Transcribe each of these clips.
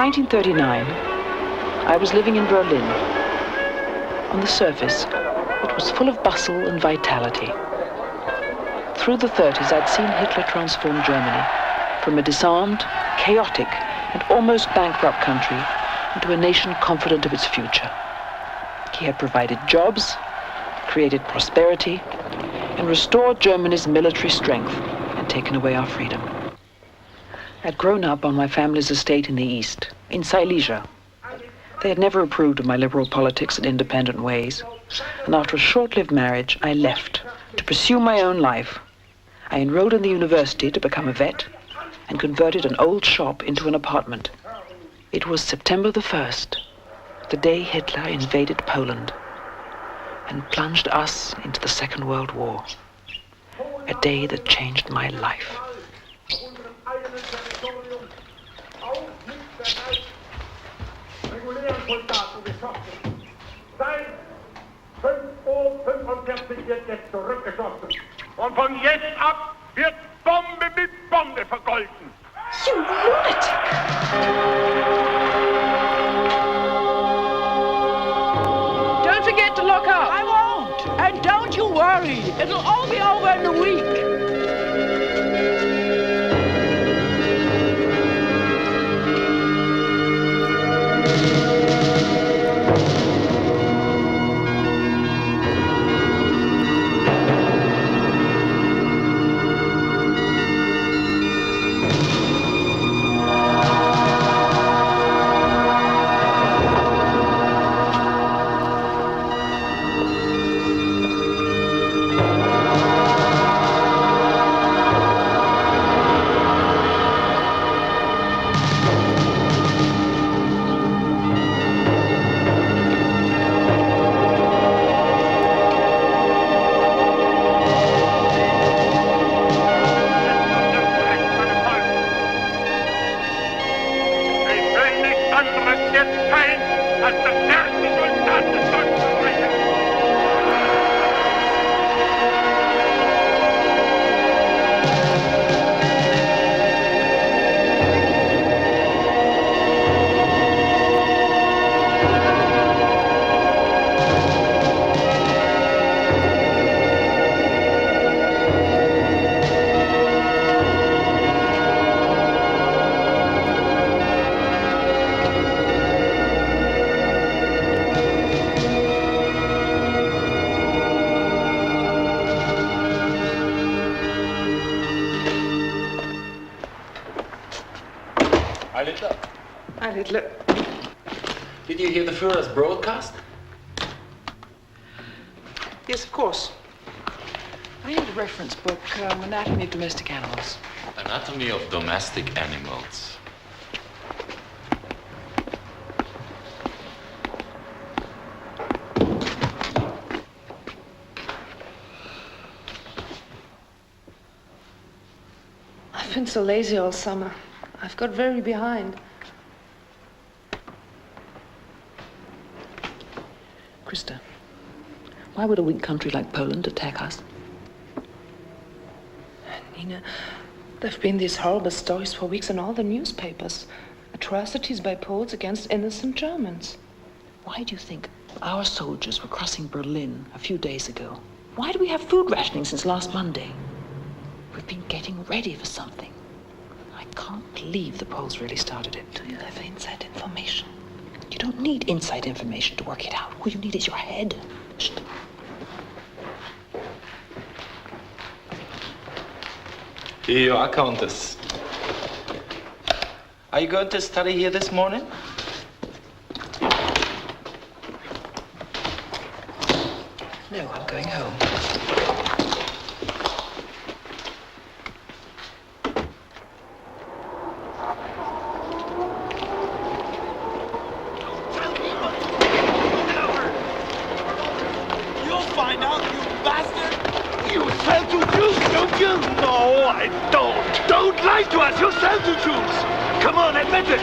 1939, I was living in Berlin. On the surface, it was full of bustle and vitality. Through the 30s, I'd seen Hitler transform Germany from a disarmed, chaotic, and almost bankrupt country into a nation confident of its future. He had provided jobs, created prosperity, and restored Germany's military strength and taken away our freedom. I'd grown up on my family's estate in the East, in Silesia. They had never approved of my liberal politics and independent ways, and after a short-lived marriage, I left to pursue my own life. I enrolled in the university to become a vet and converted an old shop into an apartment. It was September the 1st, the day Hitler invaded Poland and plunged us into the Second World War, a day that changed my life. Und von jetzt ab wird Bombe mit Bombe vergolten. You lunatic! Don't forget to lock up. I won't. And don't you worry. It'll all be over in a week. Did you hear the Führer's broadcast? Yes, of course. I need a reference book, Anatomy of Domestic Animals. Anatomy of Domestic Animals. I've been so lazy all summer. I've got very behind. Krista, why would a weak country like Poland attack us? Nina, there've been these horrible stories for weeks in all the newspapers. Atrocities by Poles against innocent Germans. Why do you think our soldiers were crossing Berlin a few days ago? Why do we have food rationing since last Monday? We've been getting ready for something. I can't believe the Poles really started it. Do you have inside information? You don't need inside information to work it out. All you need is your head. Shh. Here you are, Countess. Are you going to study here this morning? No, I'm going home. To us, you sell to Jews. Come on, admit it.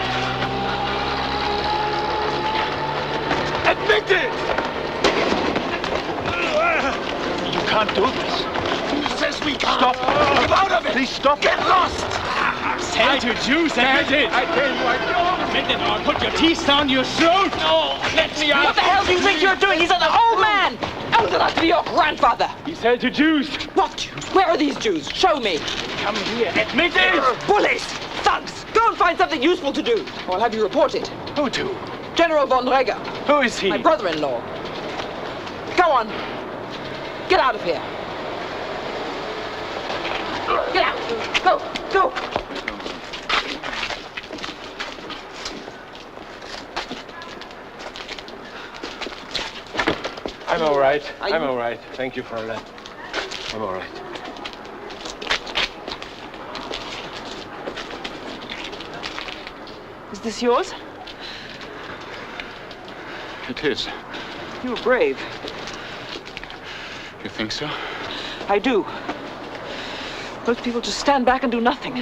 Admit it. You can't do this. Who says we can't? Stop. Get out of it. Please stop. Get lost. Sell to Jews, admit it! I tell you, I don't. Admit it or put your teeth down your throat! No, let me out. What the hell do you think you're doing? He's an old man! Old enough to be your grandfather! He said to Jews. What Jews? Where are these Jews? Show me! Come here, admit it. Bullies! Thugs! Go and find something useful to do, or I'll have you reported. Who to? General von Reger, Who is he? my brother-in-law. Go on. Get out of here. Get out. Go. Go. I'm all right. Are I'm you- all right. Thank you, Fräulein. I'm all right. Is this yours? It is. You were brave. You think so? I do. Most people just stand back and do nothing.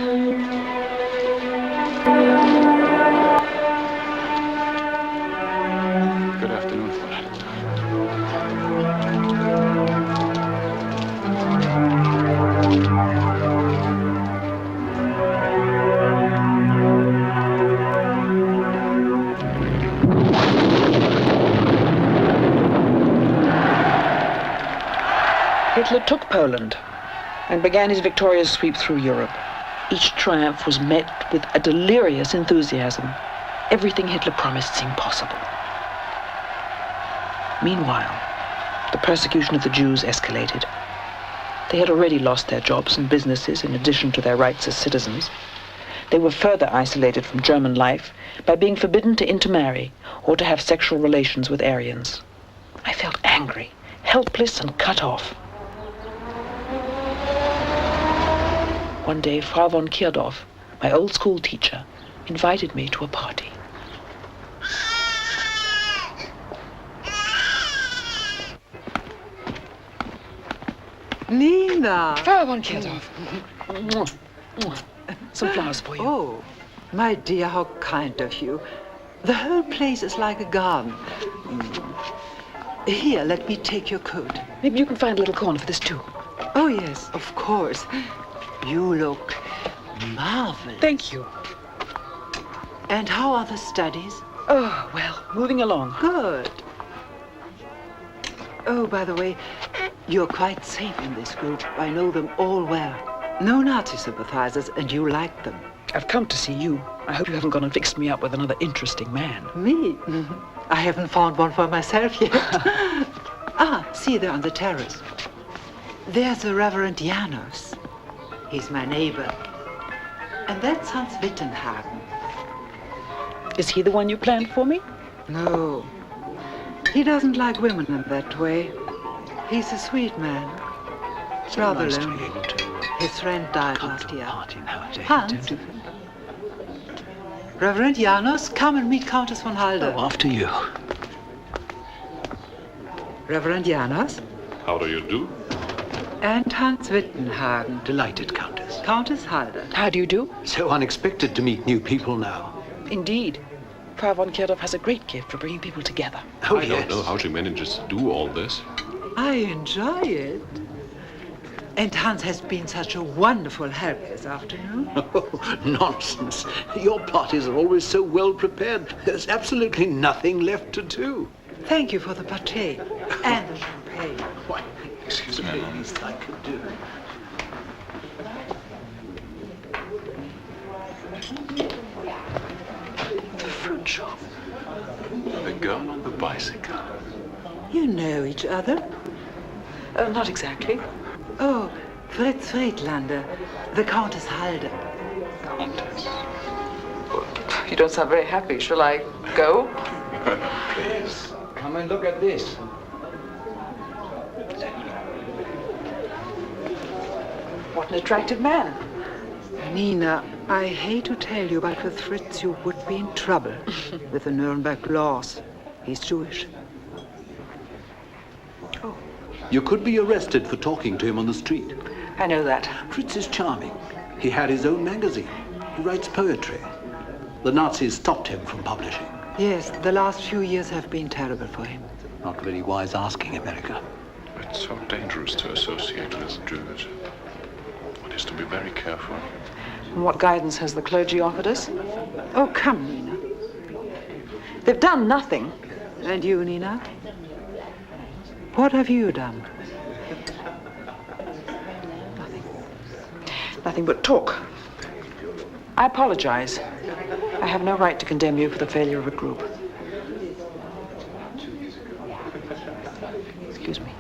Good afternoon, Fräulein. Hitler took Poland and began his victorious sweep through Europe. Each triumph was met with a delirious enthusiasm. Everything Hitler promised seemed possible. Meanwhile, the persecution of the Jews escalated. They had already lost their jobs and businesses in addition to their rights as citizens. They were further isolated from German life by being forbidden to intermarry or to have sexual relations with Aryans. I felt angry, helpless, and cut off. One day, Frau von Kirdorf, my old school teacher, invited me to a party. Nina! Frau von Kirdorf. Some flowers for you. Oh, my dear, how kind of you. The whole place is like a garden. Here, let me take your coat. Maybe you can find a little corner for this too. Oh, yes, of course. You look marvelous. Thank you. And how are the studies? Oh, well, moving along. Good. Oh, by the way, you're quite safe in this group. I know them all well. No Nazi sympathizers, and you like them. I've come to see you. I hope you haven't gone and fixed me up with another interesting man. Me? I haven't found one for myself yet. See there on the terrace. There's the Reverend Janos. He's my neighbor. And that's Hans Wittenhagen. Is he the one you planned for me? No. He doesn't like women in that way. He's a sweet man. So Rather nice to lonely. be able to His friend died come last to a year. party nowadays. Hans? Don't you? Reverend Janos, come and meet Countess von Halder. Oh, after you. Reverend Janos How do you do? and Hans Wittenhagen. Delighted, Countess. Countess Halder. How do you do? So unexpected to meet new people now. Indeed. Frau von Kirdorf has a great gift for bringing people together. Oh, I yes. don't know how she manages to do all this. I enjoy it. And Hans has been such a wonderful help this afternoon. Oh, nonsense. Your parties are always so well prepared. There's absolutely nothing left to do. Thank you for the pâté and the champagne. Why, excuse me, the least I could do. The fruit shop. The girl on the bicycle. You know each other? Not exactly. Oh, Fritz Friedlander, the Countess Halder. Countess. You don't sound very happy. Shall I go? Please. Come and look at this. What an attractive man. Nina, I hate to tell you, but with Fritz you would be in trouble with the Nuremberg laws. He's Jewish. You could be arrested for talking to him on the street. I know that. Fritz is charming. He had his own magazine. He writes poetry. The Nazis stopped him from publishing. Yes, the last few years have been terrible for him. Not very wise asking, America. It's so dangerous to associate with Jews. One is to be very careful. And what guidance has the clergy offered us? Oh, come, Nina. They've done nothing. And you, Nina? What have you done? Nothing but talk. I apologize. I have no right to condemn you for the failure of a group. Excuse me.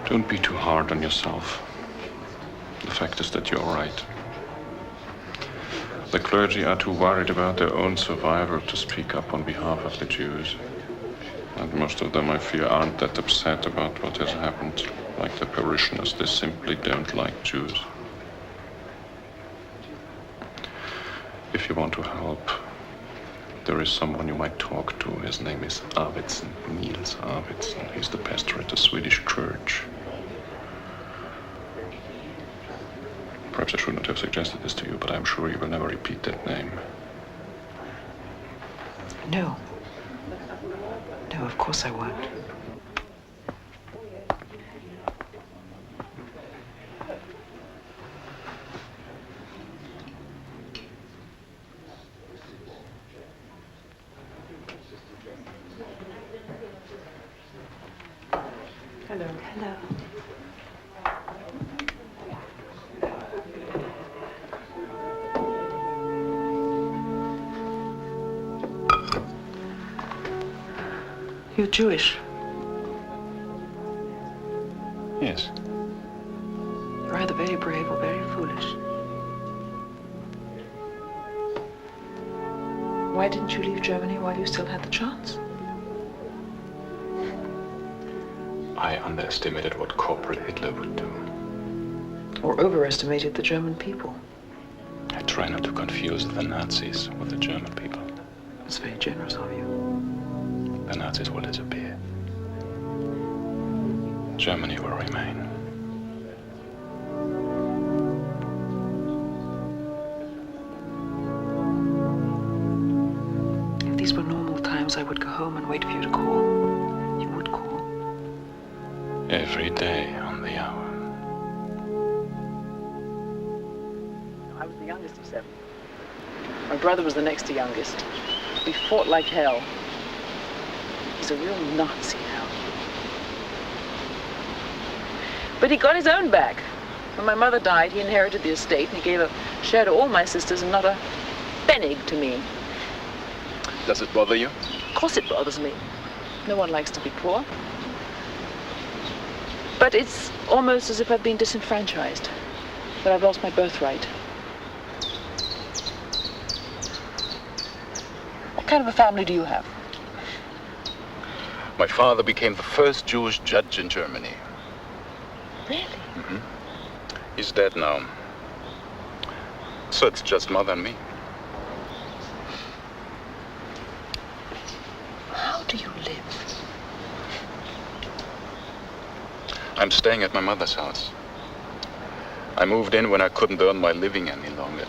Don't be too hard on yourself. The fact is that you're right. The clergy are too worried about their own survival to speak up on behalf of the Jews. And most of them, I fear, aren't that upset about what has happened. Like the parishioners, they simply don't like Jews. If you want to help, there is someone you might talk to. His name is Arvidsson, Niels Arvidsson. He's the pastor at the Swedish church. Perhaps I should not have suggested this to you, but I'm sure you will never repeat that name. No. No, of course I won't. Hello. Hello. You're Jewish. Yes. You're either very brave or very foolish. Why didn't you leave Germany while you still had the chance? I underestimated what Corporal Hitler would do. Or overestimated the German people? I try not to confuse the Nazis with the German people. That's very generous of you. The Nazis will disappear. Germany will remain. If these were normal times, I would go home and wait for you to call. You would call. Every day on the hour. I was the youngest of 7. My brother was the next to youngest. We fought like hell. He's a real Nazi now. But he got his own back. When my mother died, he inherited the estate, and he gave a share to all my sisters and not a pfennig to me. Does it bother you? Of course it bothers me. No one likes to be poor. But it's almost as if I've been disenfranchised, that I've lost my birthright. What kind of a family do you have? My father became the first Jewish judge in Germany. Really? Mm-hmm. He's dead now. So it's just Mother and me. How do you live? I'm staying at my mother's house. I moved in when I couldn't earn my living any longer.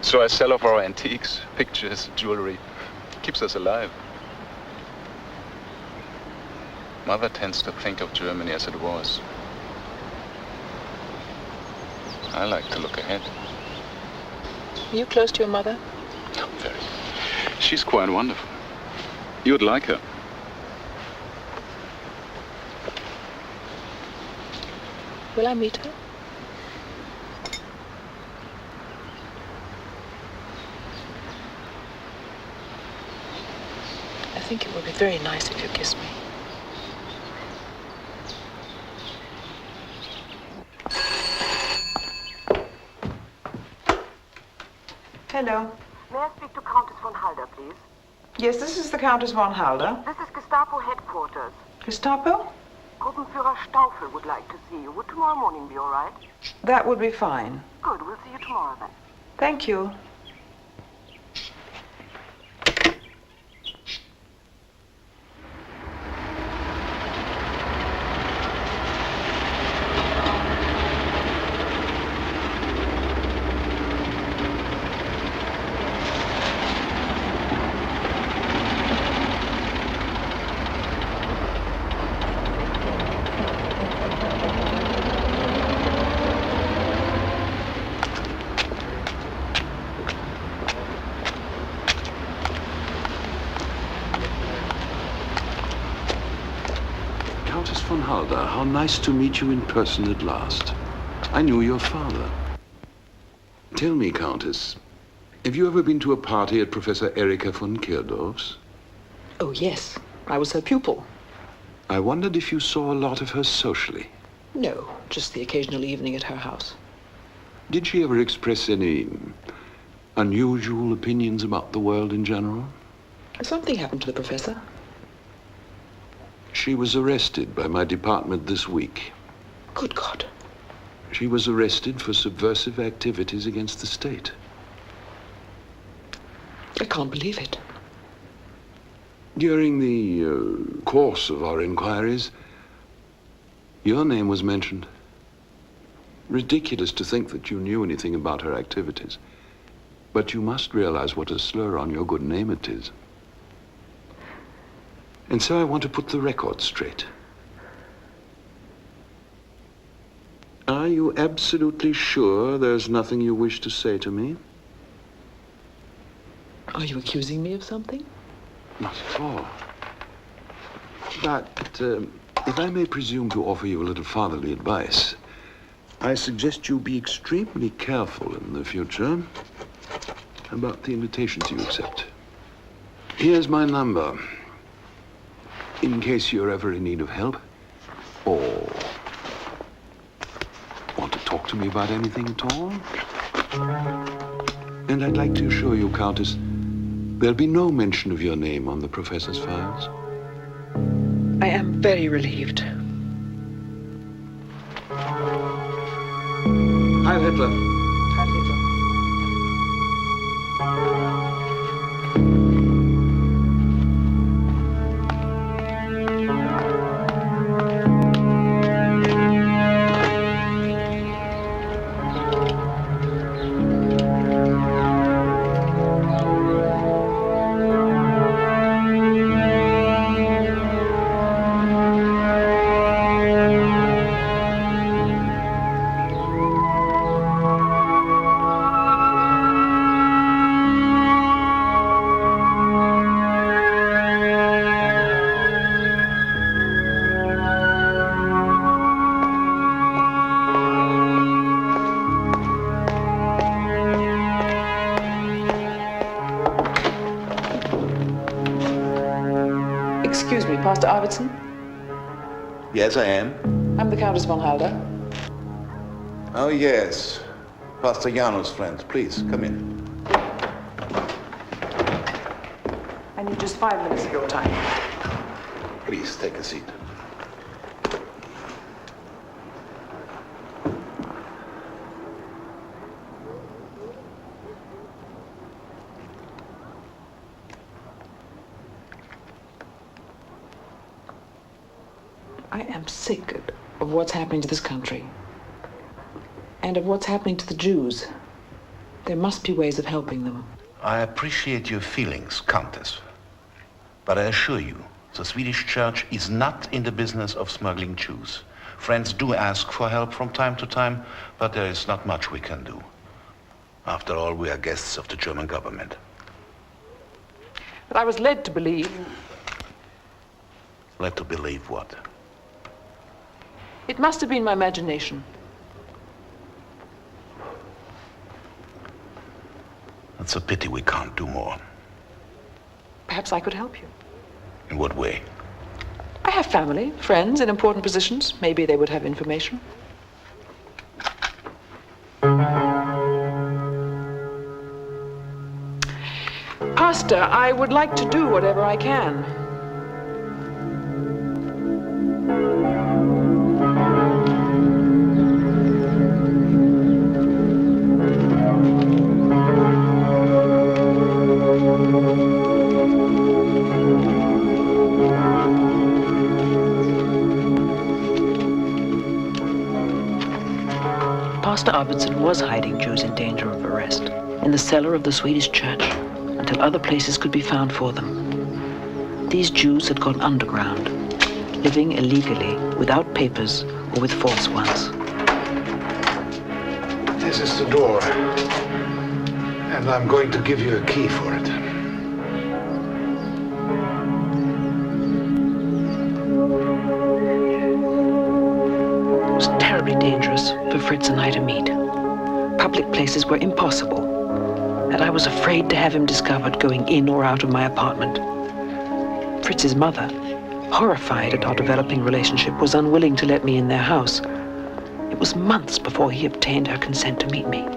So I sell off our antiques, pictures, jewelry. Keeps us alive. Mother tends to think of Germany as it was. I like to look ahead. Are you close to your mother? Not very. She's quite wonderful. You'd like her. Will I meet her? I think it would be very nice if you kissed me. Hello. May I speak to Countess von Halder, please? Yes, this is the Countess von Halder. This is Gestapo headquarters. Gestapo? Gruppenführer Staufel would like to see you. Would tomorrow morning be all right? That would be fine. Good. We'll see you tomorrow then. Thank you. Countess von Halder, how nice to meet you in person at last. I knew your father. Tell me, Countess, have you ever been to a party at Professor Erika von Kirdorf's? Oh, yes. I was her pupil. I wondered if you saw a lot of her socially. No, just the occasional evening at her house. Did she ever express any unusual opinions about the world in general? Something happened to the professor. She was arrested by my department this week. Good God. She was arrested for subversive activities against the state. I can't believe it. During the course of our inquiries, your name was mentioned. Ridiculous to think that you knew anything about her activities. But you must realize what a slur on your good name it is. And so I want to put the record straight. Are you absolutely sure there's nothing you wish to say to me? Are you accusing me of something? Not at all. But if I may presume to offer you a little fatherly advice, I suggest you be extremely careful in the future about the invitations you accept. Here's my number. In case you're ever in need of help, or want to talk to me about anything at all. And I'd like to assure you, Countess, there'll be no mention of your name on the professor's files. I am very relieved. Heil Hitler. Heil Hitler. Excuse me, Pastor Arvidsson? Yes, I am. I'm the Countess von Halder. Oh, yes. Pastor Janos' friend. Please, come in. I need just 5 minutes of your time. Please, take a seat. I am sick of what's happening to this country. And of what's happening to the Jews. There must be ways of helping them. I appreciate your feelings, Countess. But I assure you, the Swedish Church is not in the business of smuggling Jews. Friends do ask for help from time to time, but there is not much we can do. After all, we are guests of the German government. But I was led to believe... Led to believe what? It must have been my imagination. It's a pity we can't do more. Perhaps I could help you. In what way? I have family, friends in important positions. Maybe they would have information. Pastor, I would like to do whatever I can. Pastor Arvidsson was hiding Jews in danger of arrest in the cellar of the Swedish church until other places could be found for them. These Jews had gone underground, living illegally without papers or with false ones. This is the door. And I'm going to give you a key for it. terribly dangerous for Fritz and I to meet. Public places were impossible, and I was afraid to have him discovered going in or out of my apartment. Fritz's mother, horrified at our developing relationship, was unwilling to let me in their house. It was months before he obtained her consent to meet me.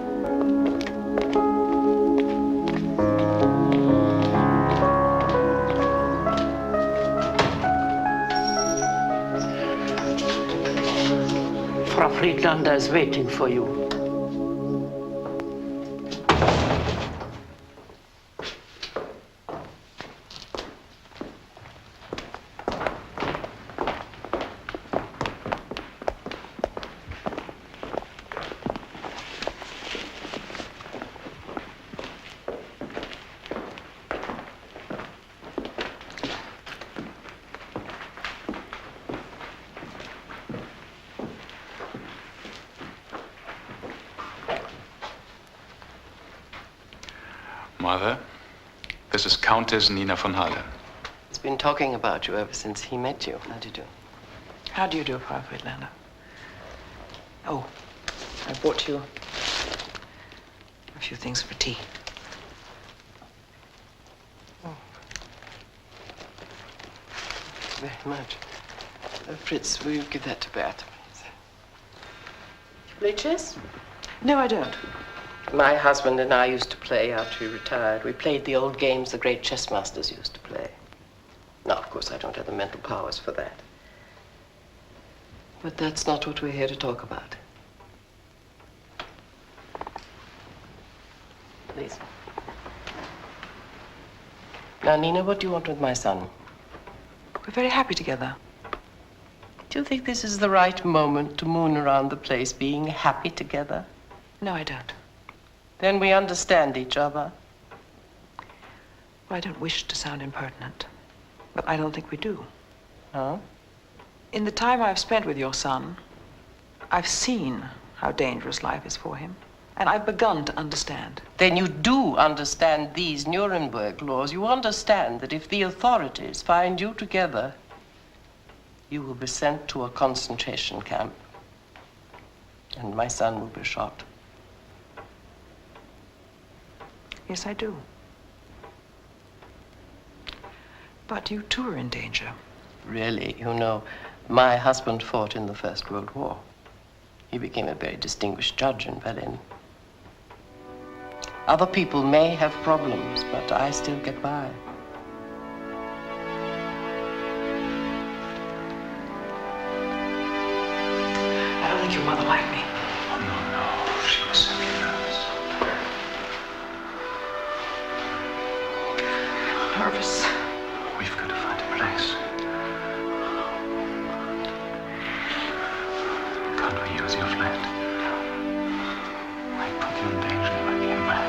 Frau Friedlander is waiting for you. Mother, this is Countess Nina von Halle. He's been talking about you ever since he met you. How do you do? How do you do, Frau Friedlander? Oh, I brought you a few things for tea. Oh. Very much. Fritz, will you give that to Bert, please? You play chess? No, I don't. My husband and I used to play after he retired. We played the old games the great chess masters used to play. Now, of course, I don't have the mental powers for that. But that's not what we're here to talk about. Please. Now, Nina, what do you want with my son? We're very happy together. Do you think this is the right moment to moon around the place being happy together? No, I don't. Then we understand each other. Well, I don't wish to sound impertinent, but I don't think we do. Huh? In the time I've spent with your son, I've seen how dangerous life is for him, and I've begun to understand. Then you do understand these Nuremberg laws. You understand that if the authorities find you together, you will be sent to a concentration camp, and my son will be shot. Yes, I do. But you too are in danger. Really, you know, my husband fought in the First World War. He became a very distinguished judge in Berlin. Other people may have problems, but I still get by. I don't think your mother liked me. Oh, no. She was simply nervous. Nervous. We've got to find a place. Can't we use your flat? I'd put you in danger if I came back.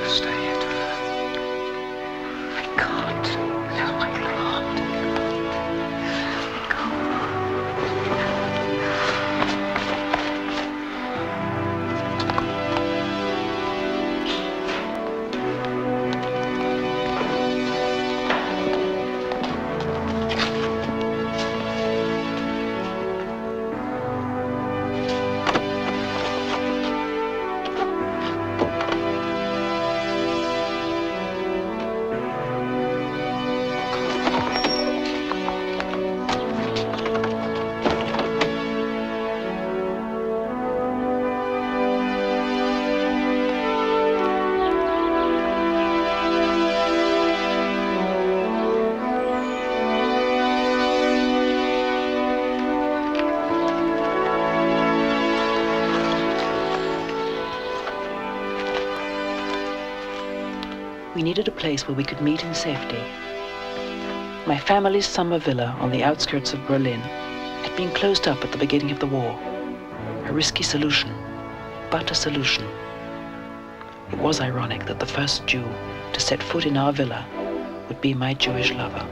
Stay here too long. I can't. No, I can't. We needed a place where we could meet in safety. My family's summer villa on the outskirts of Berlin had been closed up at the beginning of the war. A risky solution, but a solution. It was ironic that the first Jew to set foot in our villa would be my Jewish lover.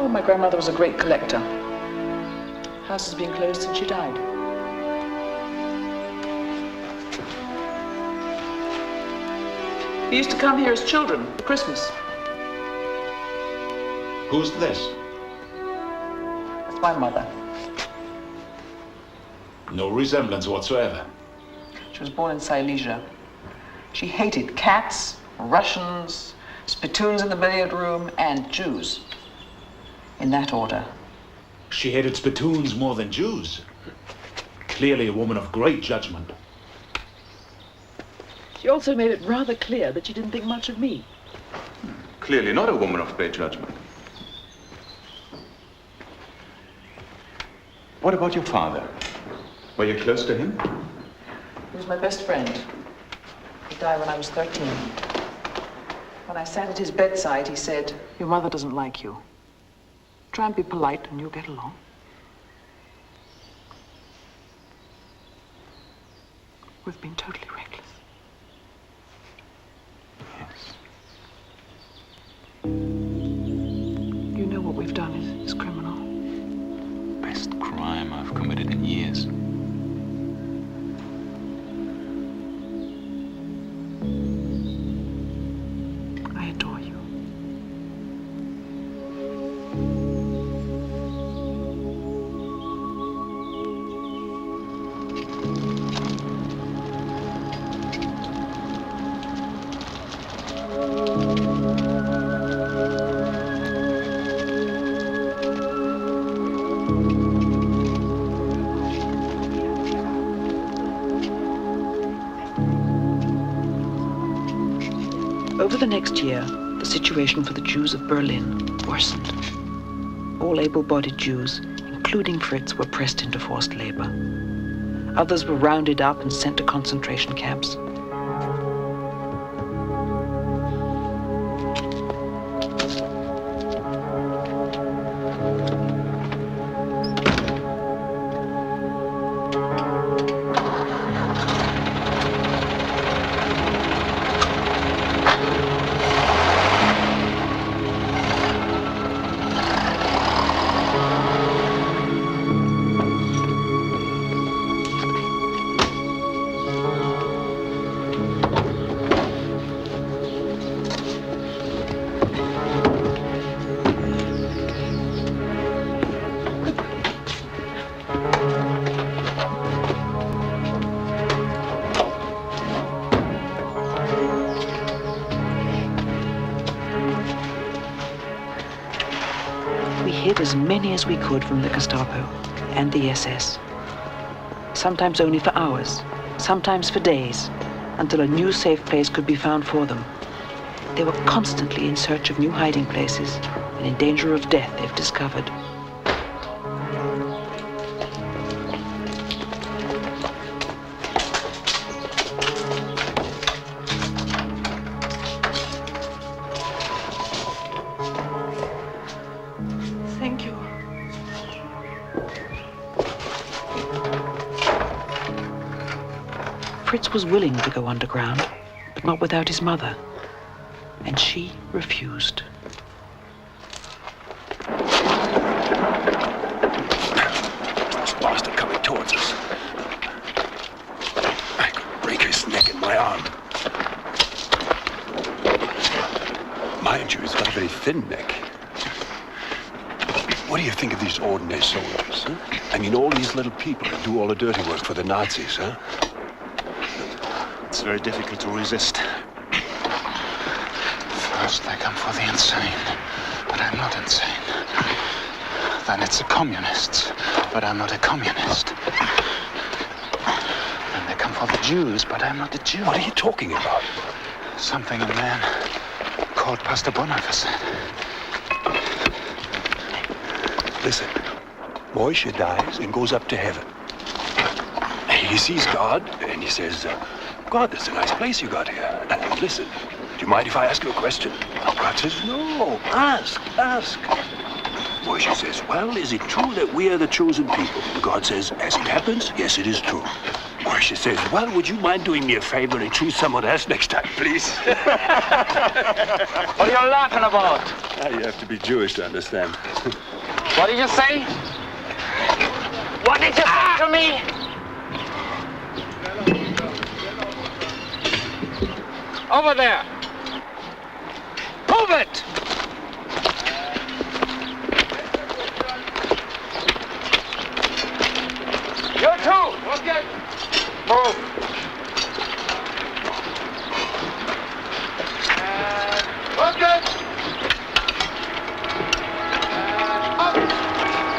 Oh, my grandmother was a great collector. House has been closed since she died. We used to come here as children for Christmas. Who's this? That's my mother. No resemblance whatsoever. She was born in Silesia. She hated cats, Russians, spittoons in the billiard room, and Jews. In that order. She hated spittoons more than Jews. Clearly a woman of great judgment. She also made it rather clear that she didn't think much of me. Clearly not a woman of great judgment. What about your father? Were you close to him? He was my best friend. He died when I was 13. When I sat at his bedside, he said, "Your mother doesn't like you. Try and be polite and you'll get along." We've been totally reckless. Yes. You know what we've done is criminal. Best crime I've committed in years. I adore you. Over the next year, the situation for the Jews of Berlin worsened. All able-bodied Jews, including Fritz, were pressed into forced labor. Others were rounded up and sent to concentration camps. As many as we could from the Gestapo and the SS. Sometimes only for hours, sometimes for days, until a new safe place could be found for them. They were constantly in search of new hiding places and in danger of death if discovered. Fritz was willing to go underground, but not without his mother, and she refused. This bastard coming towards us. I could break his neck in my arm. Mind you, he's got a very thin neck. What do you think of these ordinary soldiers, huh? I mean, all these little people that do all the dirty work for the Nazis, huh? It's very difficult to resist. First they come for the insane, but I'm not insane. Then it's the communists, but I'm not a communist. Then they come for the Jews, but I'm not a Jew. What are you talking about? Something a man called Pastor Bonhoeffer said. Listen, Moishe dies and goes up to heaven. He sees God and he says, God, that's a nice place you got here. And listen, do you mind if I ask you a question? God says, no, ask. Moishe says, well, is it true that we are the chosen people? And God says, as it happens, yes, it is true. Marcia says, well, would you mind doing me a favor and choose someone else next time, please? What are you laughing about? You have to be Jewish to understand. What did you say? What did you say to me? Over there. Move it! You too! Okay. Move. Okay.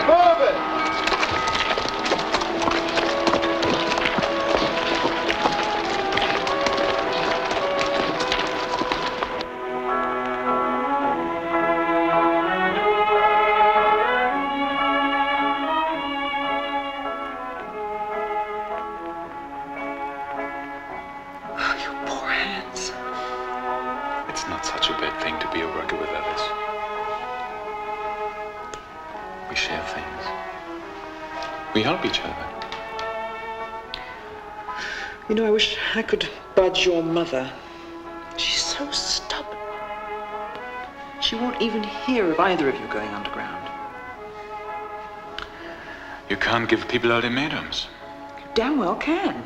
Move it! We help each other. You know, I wish I could budge your mother. She's so stubborn. She won't even hear of either of you going underground. You can't give people ultimatums. You damn well can.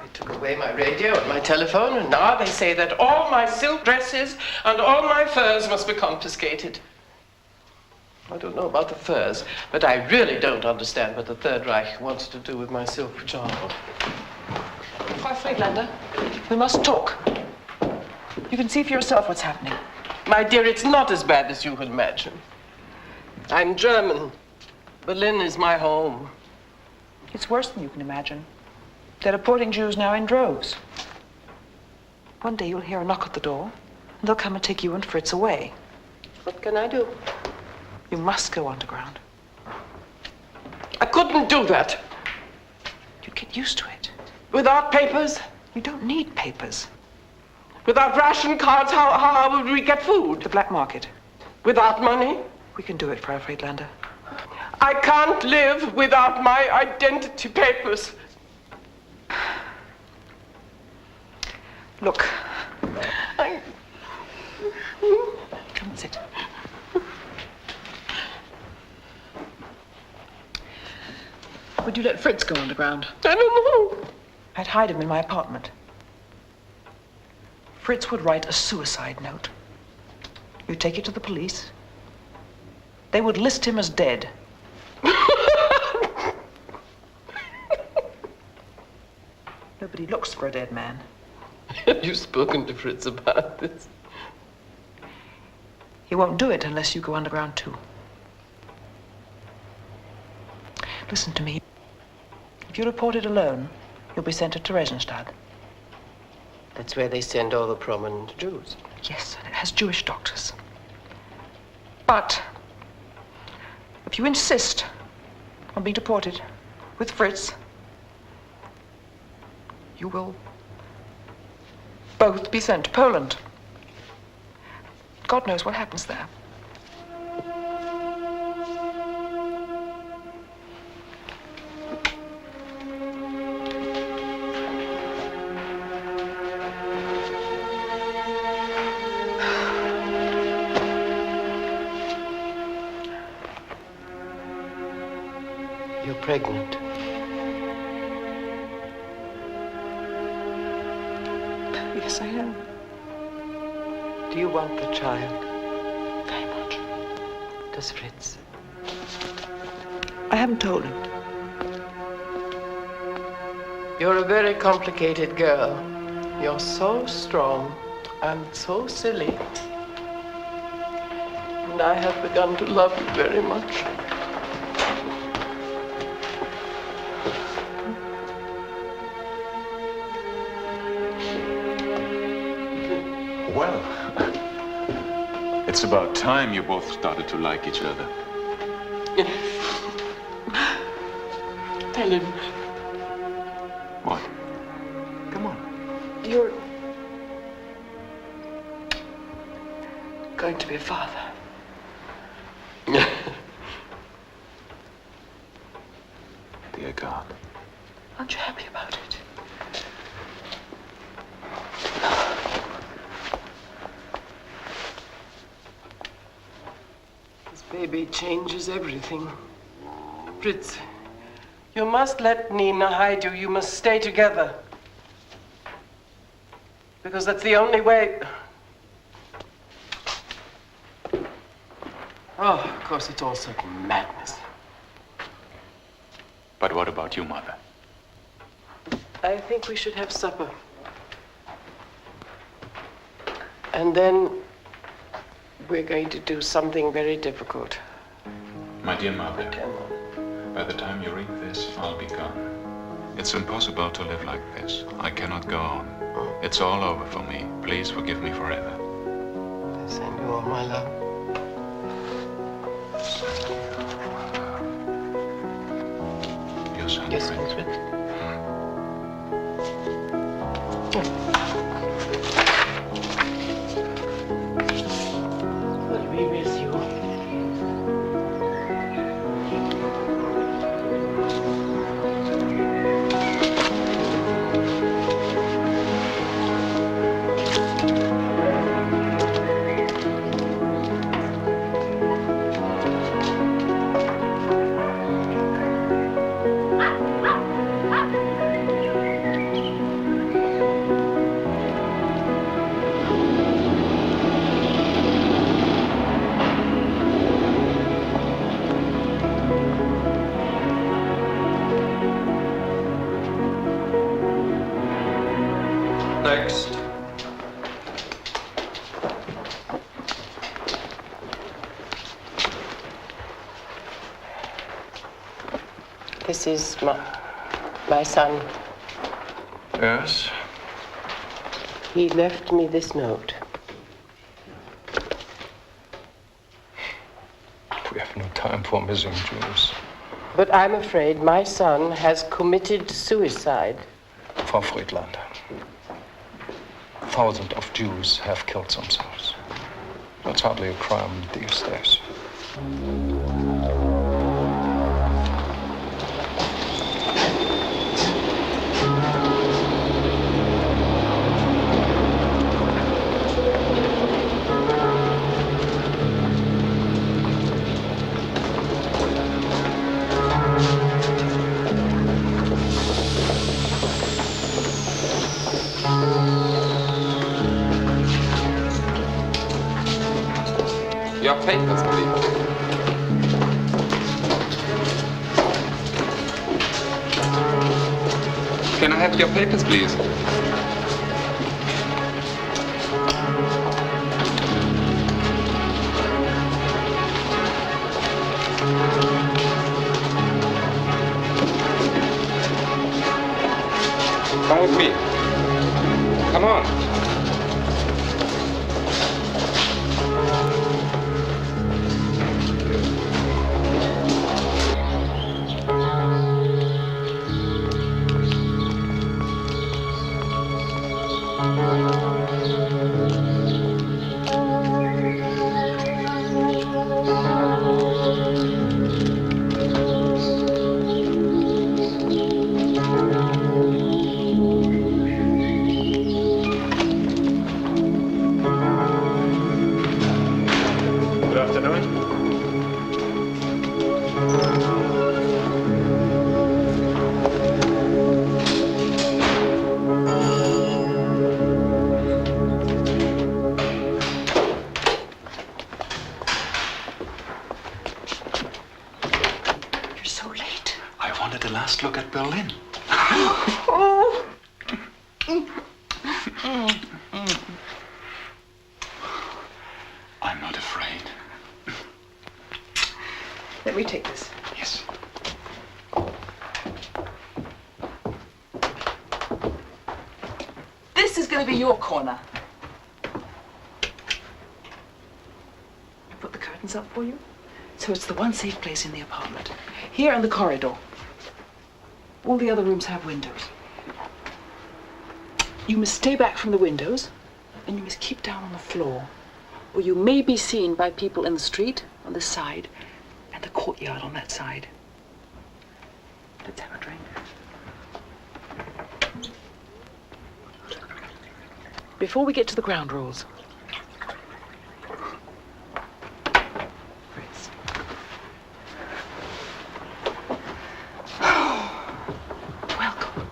They took away my radio and my telephone, and now they say that all my silk dresses and all my furs must be confiscated. I don't know about the furs, but I really don't understand what the Third Reich wants to do with my silk pajama. Frau Friedlander, we must talk. You can see for yourself what's happening. My dear, it's not as bad as you would imagine. I'm German. Berlin is my home. It's worse than you can imagine. They're deporting Jews now in droves. One day you'll hear a knock at the door, and they'll come and take you and Fritz away. What can I do? You must go underground. I couldn't do that. You'd get used to it. Without papers? You don't need papers. Without ration cards, how would we get food? The black market. Without money? We can do it, Frau Friedlander. I can't live without my identity papers. Look. Come and sit. Would you let Fritz go underground? I don't know. I'd hide him in my apartment. Fritz would write a suicide note. You'd take it to the police. They would list him as dead. Nobody looks for a dead man. Have you spoken to Fritz about this? He won't do it unless you go underground too. Listen to me. If you're reported alone, you'll be sent to Theresienstadt. That's where they send all the prominent Jews. Yes, and it has Jewish doctors. But if you insist on being deported with Fritz, you will both be sent to Poland. God knows what happens there. You're pregnant. Yes, I am. Do you want the child? Very much. Does Fritz? I haven't told him. You're a very complicated girl. You're so strong and so silly. And I have begun to love you very much. Well, it's about time you both started to like each other. Tell him. What? Come on. You're going to be a father. Dear God. happy about it. This baby changes everything. Fritz, you must let Nina hide you. You must stay together. Because that's the only way. Oh, of course, it's all such madness. But what about you, Mother? I think we should have supper. And then we're going to do something very difficult. My dear Mother, by the time you read this, I'll be gone. It's impossible to live like this. I cannot go on. It's all over for me. Please forgive me forever. I send you all my love. Your son, Yes, Fritz. Fritz. We'll be with you. Next. This is my son. Yes? He left me this note. We have no time for missing Jews. But I'm afraid my son has committed suicide. Frau Friedlander, thousands of Jews have killed themselves. That's hardly a crime these days. Your papers, please. Can I have your papers, please? Come with me. Come on. Look at Berlin. I'm not afraid. Let me take this. Yes. This is going to be your corner. I put the curtains up for you, so it's the one safe place in the apartment. Here in the corridor. All the other rooms have windows. You must stay back from the windows, and you must keep down on the floor, or you may be seen by people in the street on this side, and the courtyard on that side. Let's have a drink. before we get to the ground rules. Fritz. Welcome.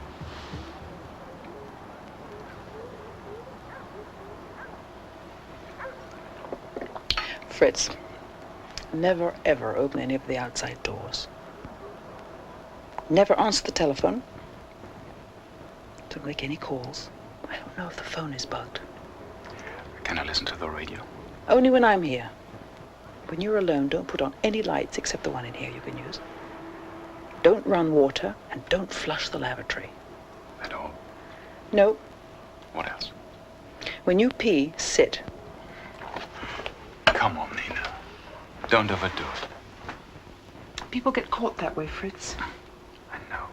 Fritz, never ever open any of the outside doors. Never answer the telephone. Don't make any calls. I don't know if the phone is bugged. Can I listen to the radio? Only when I'm here. When you're alone, don't put on any lights except the one in here you can use. Don't run water, and don't flush the lavatory. At all? No. What else? When you pee, sit. Come on, Nina. Don't overdo it. People get caught that way, Fritz. I know.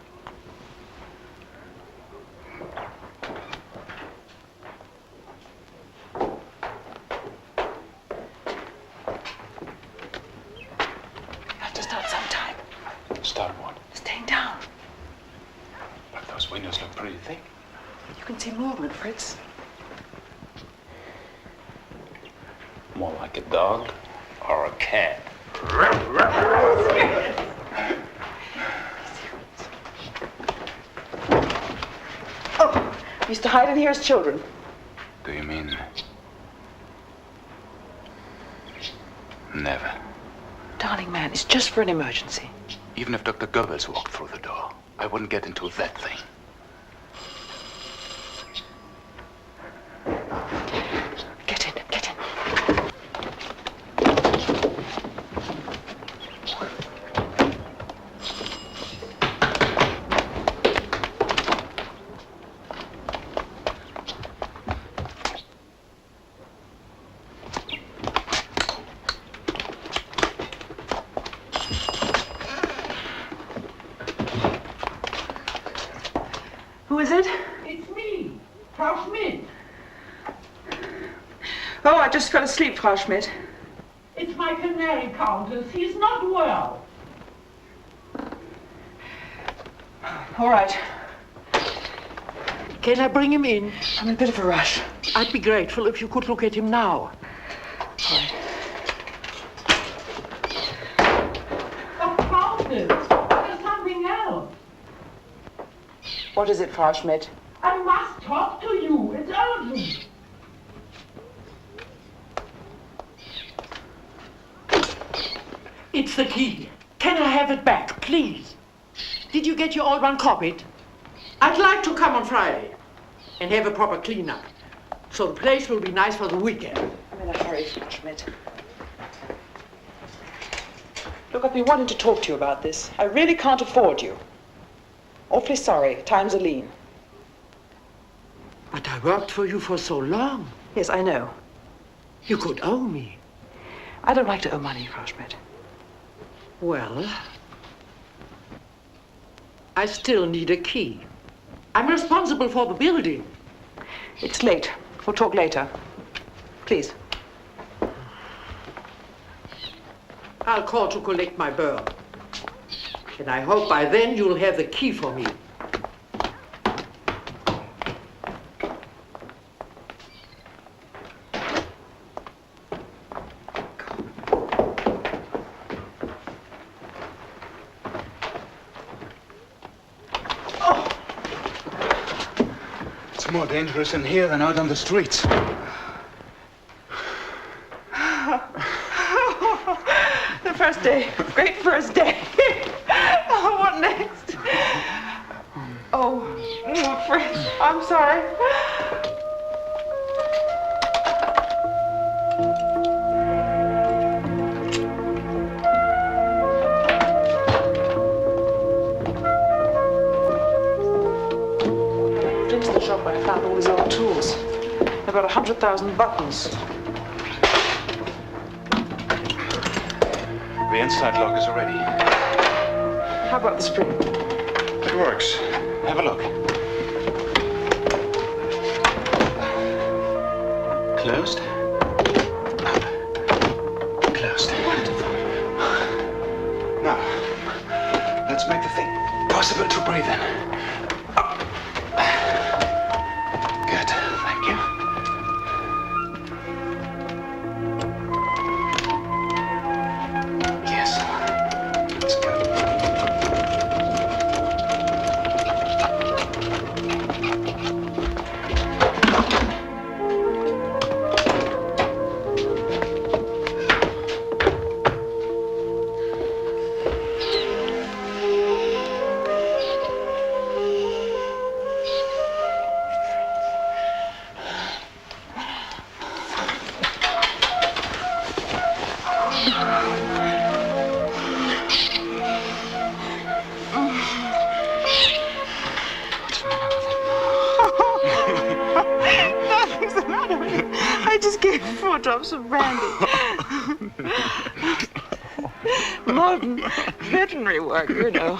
You have to start sometime. Start what? Staying down. But those windows look pretty thick. You can see movement, Fritz. More like a dog or a cat. Oh, we used to hide in here as children. Do you mean... Never. Darling man, it's just for an emergency. Even if Dr. Goebbels walked through the door, I wouldn't get into that thing. Get in, get in. Who is it? It's me, Frau Schmidt. Oh, I just fell asleep, Frau Schmidt. It's my canary countess. He's not well. All right. Can I bring him in? I'm in a bit of a rush. I'd be grateful if you could look at him now. All right. Oh, countess, there's something else. What is it, Frau Schmidt? I must talk to you. It's urgent. It's the key. Can I have it back, please? Did you get your old one copied? I'd like to come on Friday and have a proper clean-up, so the place will be nice for the weekend. I'm in a hurry, Frau Schmidt. Look, I've been wanting to talk to you about this. I really can't afford you. Awfully sorry. Times are lean. But I worked for you for so long. Yes, I know. You could owe me. I don't like to owe money, Frau Schmidt. Well, I still need a key. I'm responsible for the building. It's late. We'll talk later. Please. I'll call to collect my bill. And I hope by then you'll have the key for me. It's more dangerous in here than out on the streets. The first day. Great first day. Oh, what next? Oh, Fritz, I'm sorry. Into the shop where I found all these old tools. About 100,000 buttons. The inside lock is ready. How about the spring? It works. Have a look. Closed. Closed. Wonderful. Now, let's make the thing possible to breathe in. Good, thank you. I just gave 4 drops of brandy. Modern veterinary work, you know.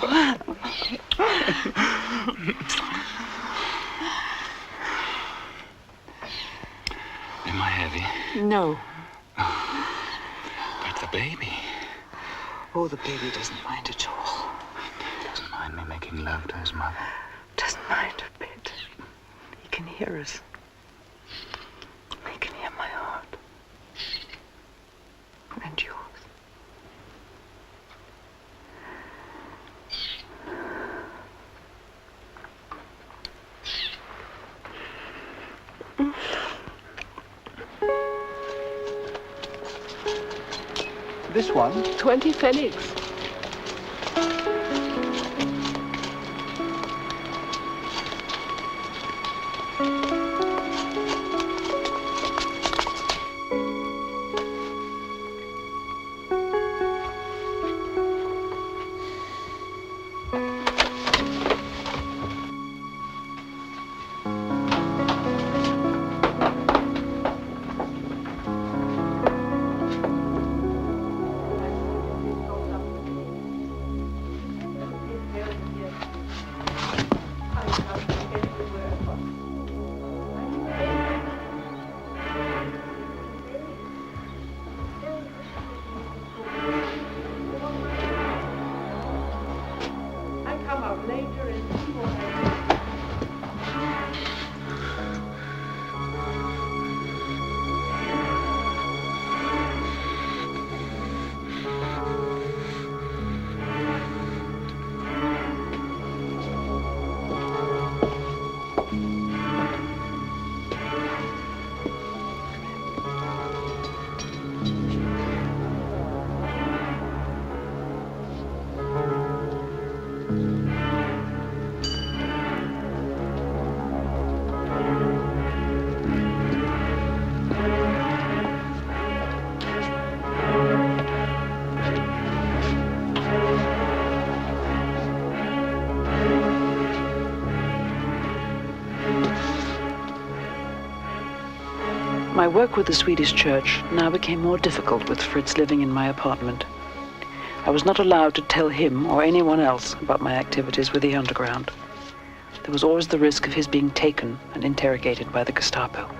Am I heavy? No. But the baby Oh, the baby doesn't mind at all. doesn't mind me making love to his mother. Doesn't mind a bit. He can hear us. He can hear my heart. And yours. This one? 20 pfennigs. My work with the Swedish church now became more difficult with Fritz living in my apartment. I was not allowed to tell him or anyone else about my activities with the underground. There was always the risk of his being taken and interrogated by the Gestapo.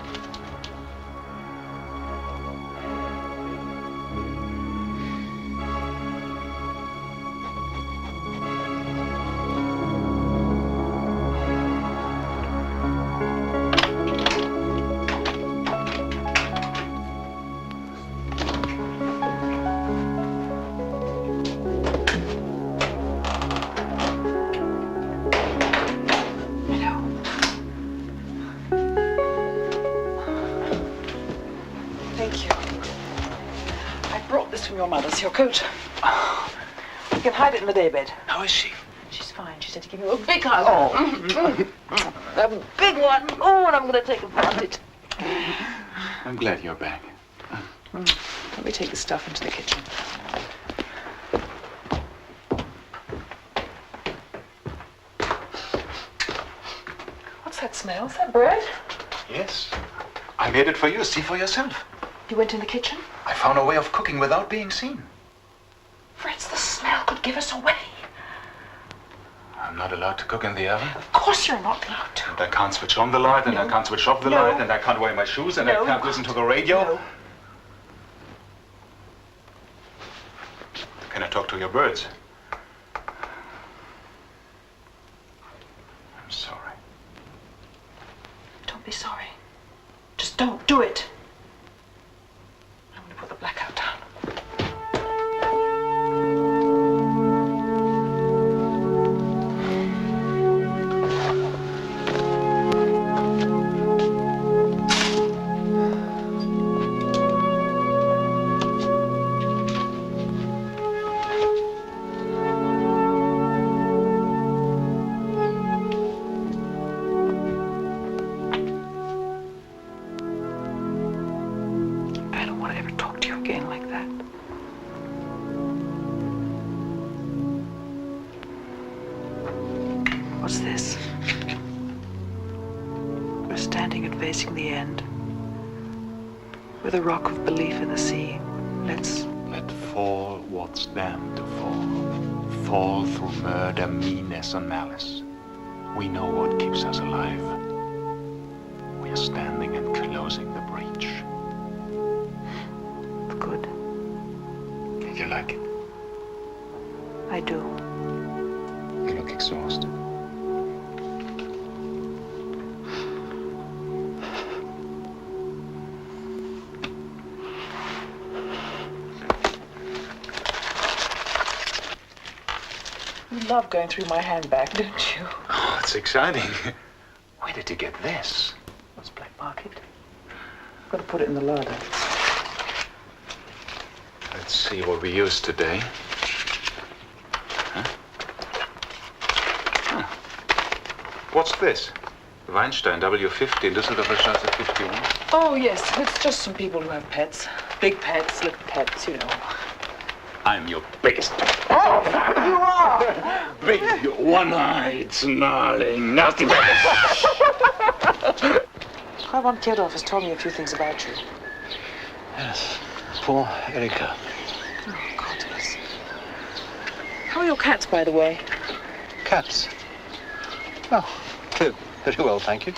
Your coat. You can hide it in the daybed. How is she? She's fine. She said to give you a big hug. Oh. A big one. Oh, and I'm going to take advantage. I'm glad you're back. Let me take the stuff into the kitchen. What's that smell? Is that bread? Yes. I made it for you. See for yourself. You went in the kitchen? I found a way of cooking without being seen. Fritz, the smell could give us away. I'm not allowed to cook in the oven. Of course you're not allowed to. And I can't switch on the light, and I can't switch off the light, and I can't wear my shoes, and I can't listen to the radio. No. Can I talk to your birds? I'm sorry. Don't be sorry. Just don't do it. I'm going to put the blackout down. What's this? We're standing and facing the end. With a rock of belief in the sea, let's... Let fall what's damned to fall. Fall through murder, meanness, and malice. We know what keeps us alive. We are standing and closing the breach. Good. You like it? I do. You look exhausted. You love going through my handbag, don't you? Oh, it's exciting. Where did you get this? What's black market? I've got to put it in the larder. Let's see what we used today. Huh? Huh. What's this? Weinstein, W50, Düsseldorfer Straße 51. Oh, yes. It's just some people who have pets. Big pets, little pets, you know. I'm your biggest. Oh, you are! Big, one-eyed, snarling, nasty bastard. Ivan Kedov has told me a few things about you. Yes. Poor Erika. Oh, God, yes. How are your cats, by the way? Cats? Oh, good. Very well, thank you.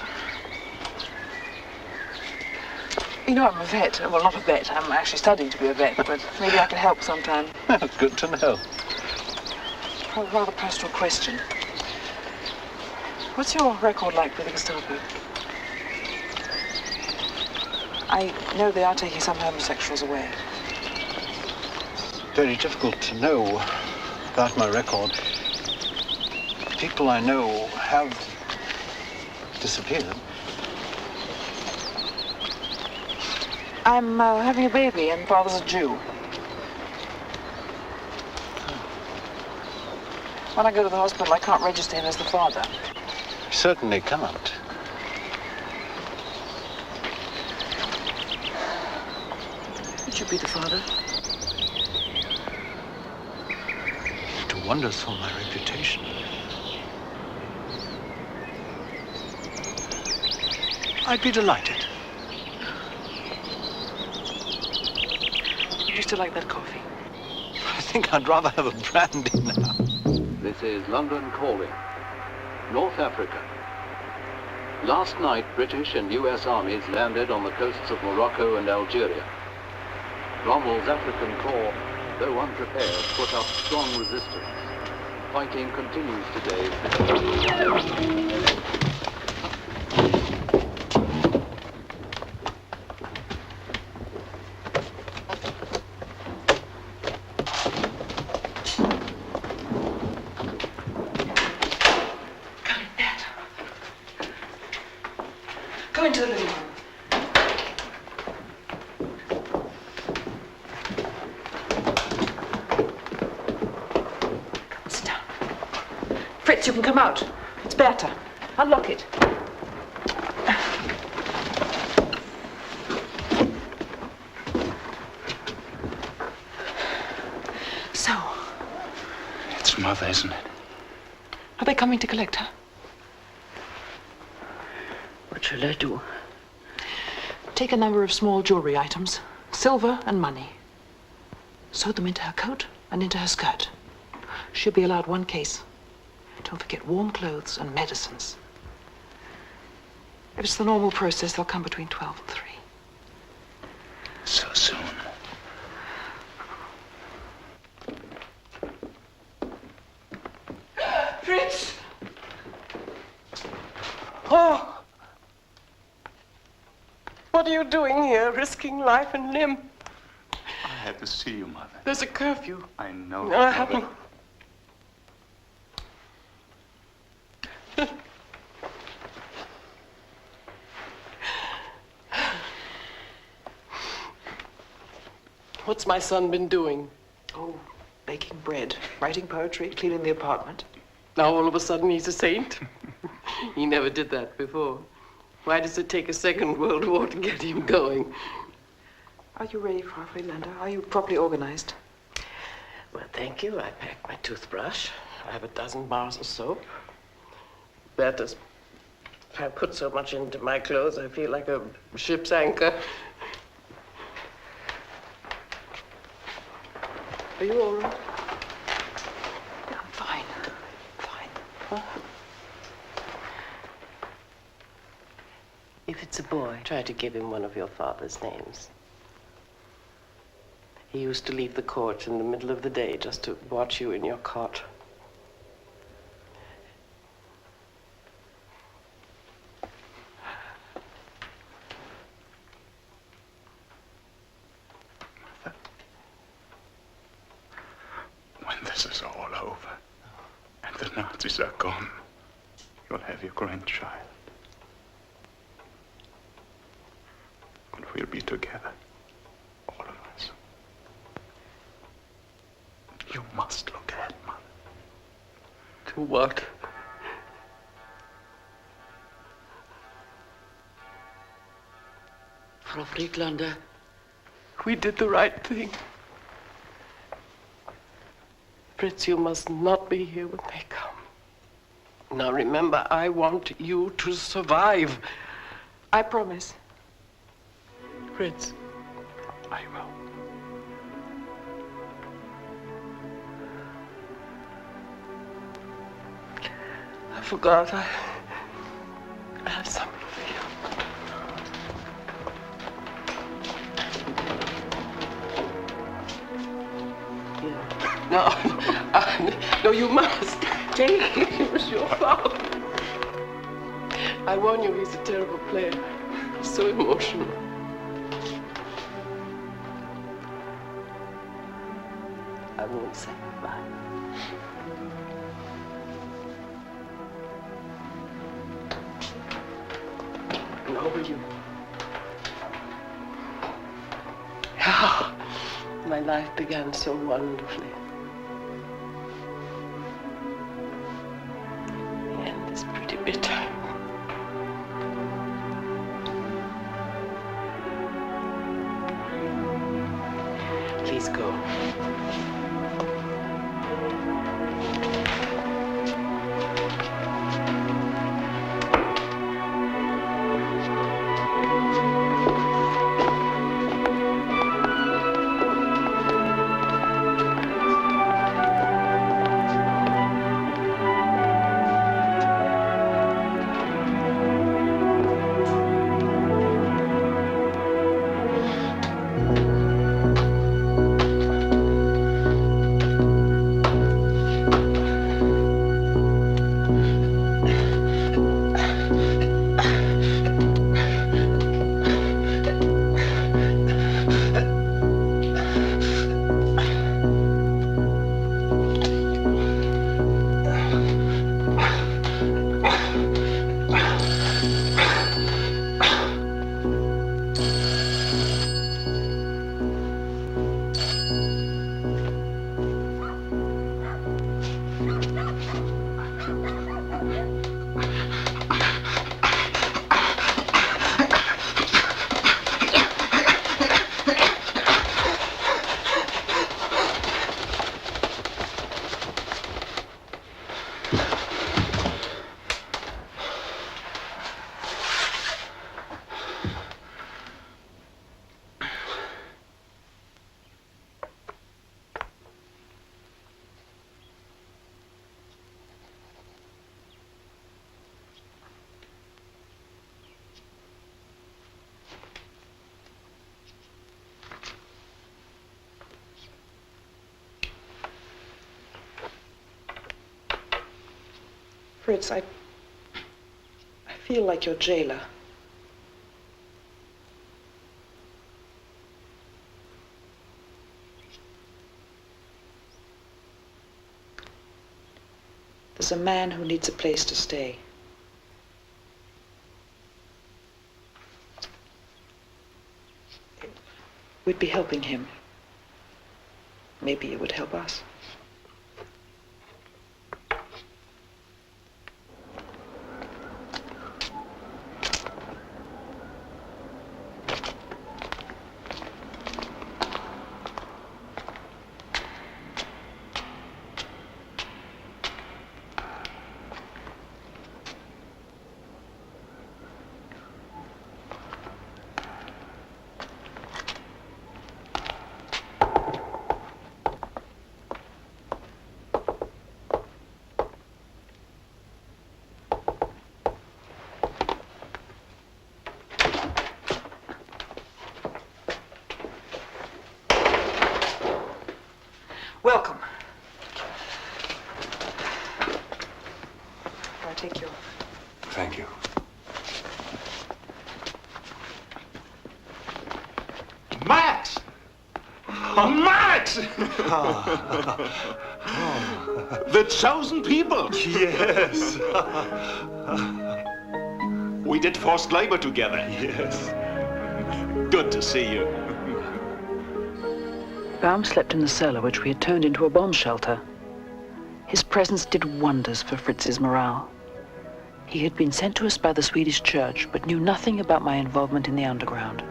You know, I'm a vet. Well, not a vet. I'm actually studying to be a vet, but maybe I can help sometime. Good to know. A rather personal question. What's your record like with the Gestapo? I know they are taking some homosexuals away. Very difficult to know about my record. People I know have disappeared. I'm having a baby, and father's a Jew. When I go to the hospital, I can't register him as the father. You certainly can't. Would you be the father? To wonders for my reputation. I'd be delighted. Would you still like that coffee? I think I'd rather have a brandy now. This is London calling. North Africa. Last night, British and US armies landed on the coasts of Morocco and Algeria. Rommel's African Corps, though unprepared, put up strong resistance. Fighting continues today. Go into the living room. Sit down. Fritz, you can come out. It's Berta. Unlock it. So. It's Mother, isn't it? Are they coming to collect her? What shall I do? Take a number of small jewelry items, silver and money. Sew them into her coat and into her skirt. She'll be allowed one case. Don't forget warm clothes and medicines. If it's the normal process, they'll come between 12 and 3. So soon. Fritz! Oh! What are you doing here, risking life and limb? I had to see you, Mother. There's a curfew. I know. I haven't. What's my son been doing? Oh, baking bread, writing poetry, cleaning the apartment. Now all of a sudden he's a saint? He never did that before. Why does it take a Second World War to get him going? Are you ready for Friedlander? Are you properly organized? Well, thank you. I packed my toothbrush. I have a dozen bars of soap. Berta's... I put so much into my clothes, I feel like a ship's anchor. Are you all right? I'm fine. Fine. Huh? If it's a boy, try to give him one of your father's names. He used to leave the court in the middle of the day just to watch you in your cot. When this is all over and the Nazis are gone, you'll have your grandchild. And we'll be together, all of us. You must look ahead, Mother. To what? Frau Friedlander, we did the right thing. Fritz, you must not be here when they come. Now remember, I want you to survive. I promise. Fritz. I will. I forgot. I have something for you. No, you must. Take it. It was your fault. I warn you, he's a terrible player. He's so emotional. I won't say goodbye. Nor will you. My life began so wonderfully. The end is pretty bitter. Please go. Fritz, I feel like your jailer. There's a man who needs a place to stay. We'd be helping him. Maybe it would help us. Max! The chosen people! Yes. We did forced labor together. Yes. Good to see you. Baum slept in the cellar, which we had turned into a bomb shelter. His presence did wonders for Fritz's morale. He had been sent to us by the Swedish church, but knew nothing about my involvement in the underground.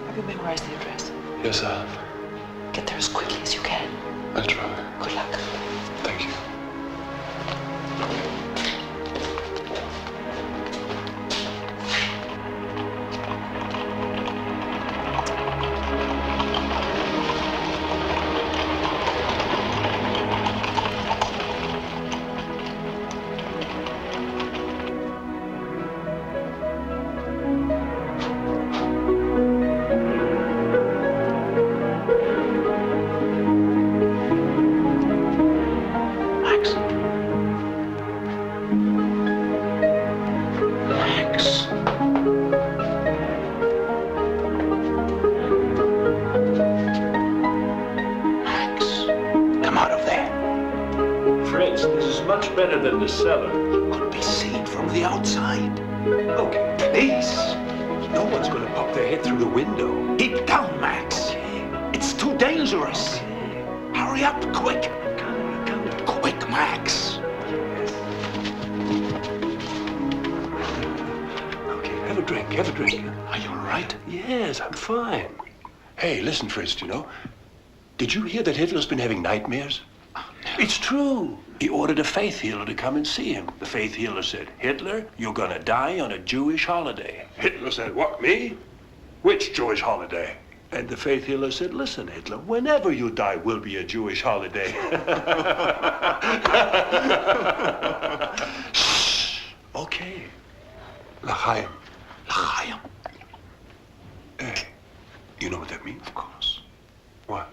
Have you memorized the address? Yes, sir. Get there as quickly as you can. I'll try. Good luck. Thank you. Much better than the cellar. Could be seen from the outside. Look, please. No one's going to pop their head through the window. Keep down, Max. It's too dangerous. Hurry up, quick. Quick, Max. Okay, have a drink, have a drink. Are you all right? Yes, I'm fine. Hey, listen, Fritz, you know, did you hear that Hitler's been having nightmares? Oh, no. It's true. He ordered a faith healer to come and see him. The faith healer said, Hitler, you're gonna die on a Jewish holiday. Hitler said, what, me? Which Jewish holiday? And the faith healer said, listen, Hitler, whenever you die will be a Jewish holiday. Shh. Okay. L'chaim. L'chaim. Hey, you know what that means? Of course. What?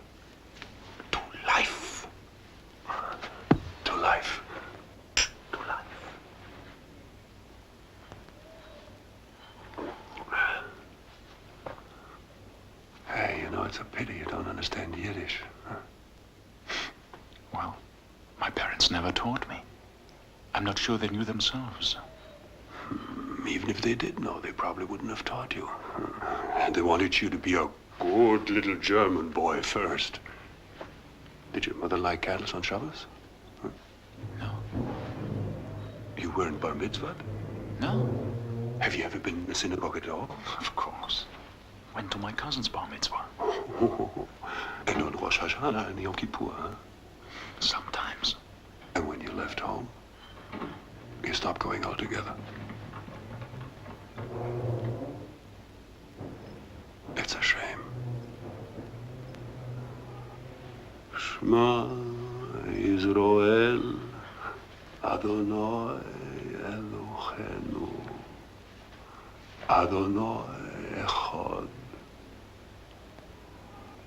To life. To life. To life. Hey, you know, it's a pity you don't understand Yiddish. Huh? Well, my parents never taught me. I'm not sure they knew themselves. Even if they did know, they probably wouldn't have taught you. They wanted you to be a good little German boy first. Did your mother like candles on Shabbos? Huh? No. You weren't bar mitzvah? No. Have you ever been in the synagogue at all? Of course. Went to my cousin's bar mitzvah. And on Rosh Hashanah and Yom Kippur, huh? Sometimes. And when you left home, you stopped going altogether. It's a shame. Shema Yisrael, Adonai Eloheinu, Adonai Echad.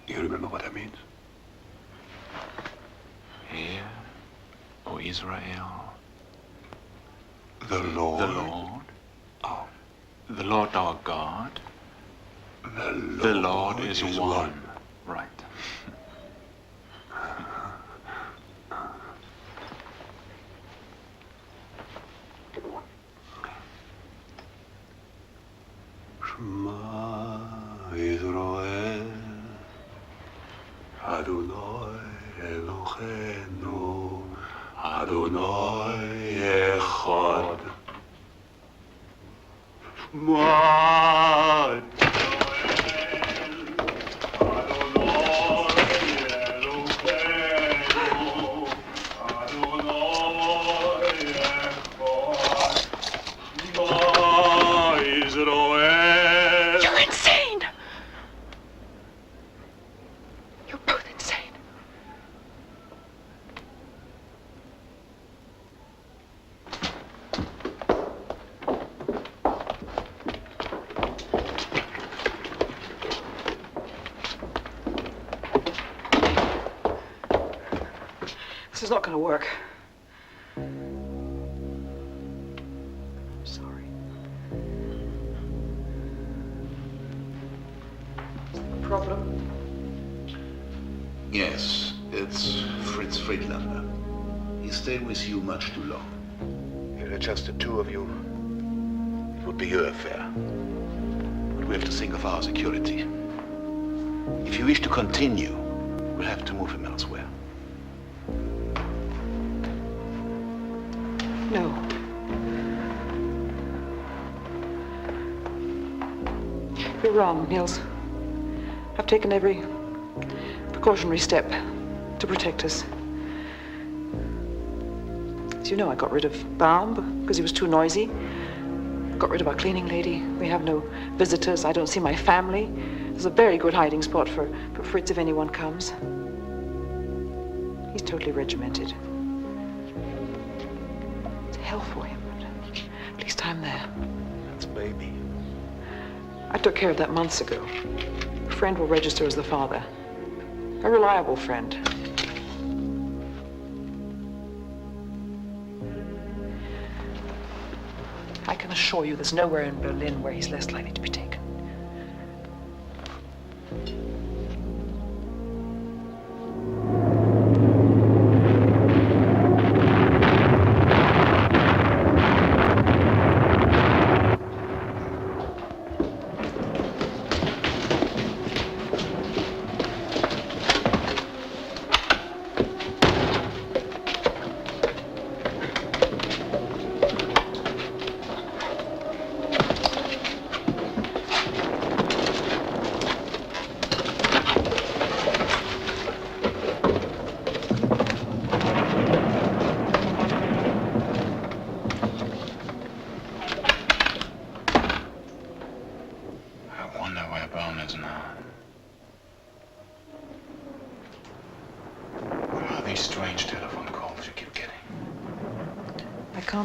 You remember what that means? Hear, O Israel, the Lord. The Lord. Oh. The Lord our God. The Lord is one. Right. Shema Yisrael, Adonai Eloheinu, Adonai Echad. Shema is not going to work. Sorry. Is there a problem? Yes, it's Fritz Friedlander. He stayed with you much too long. If it are just the two of you, it would be your affair. But we have to think of our security. If you wish to continue, we'll have to move him elsewhere. No. You're wrong, Niels. I've taken every precautionary step to protect us. As you know, I got rid of Baum because he was too noisy. Got rid of our cleaning lady. We have no visitors. I don't see my family. There's a very good hiding spot for Fritz if anyone comes. He's totally regimented. It's hell for him, but at least I'm there. That's baby. I took care of that months ago. A friend will register as the father. A reliable friend. I can assure you there's nowhere in Berlin where he's less likely to be taken.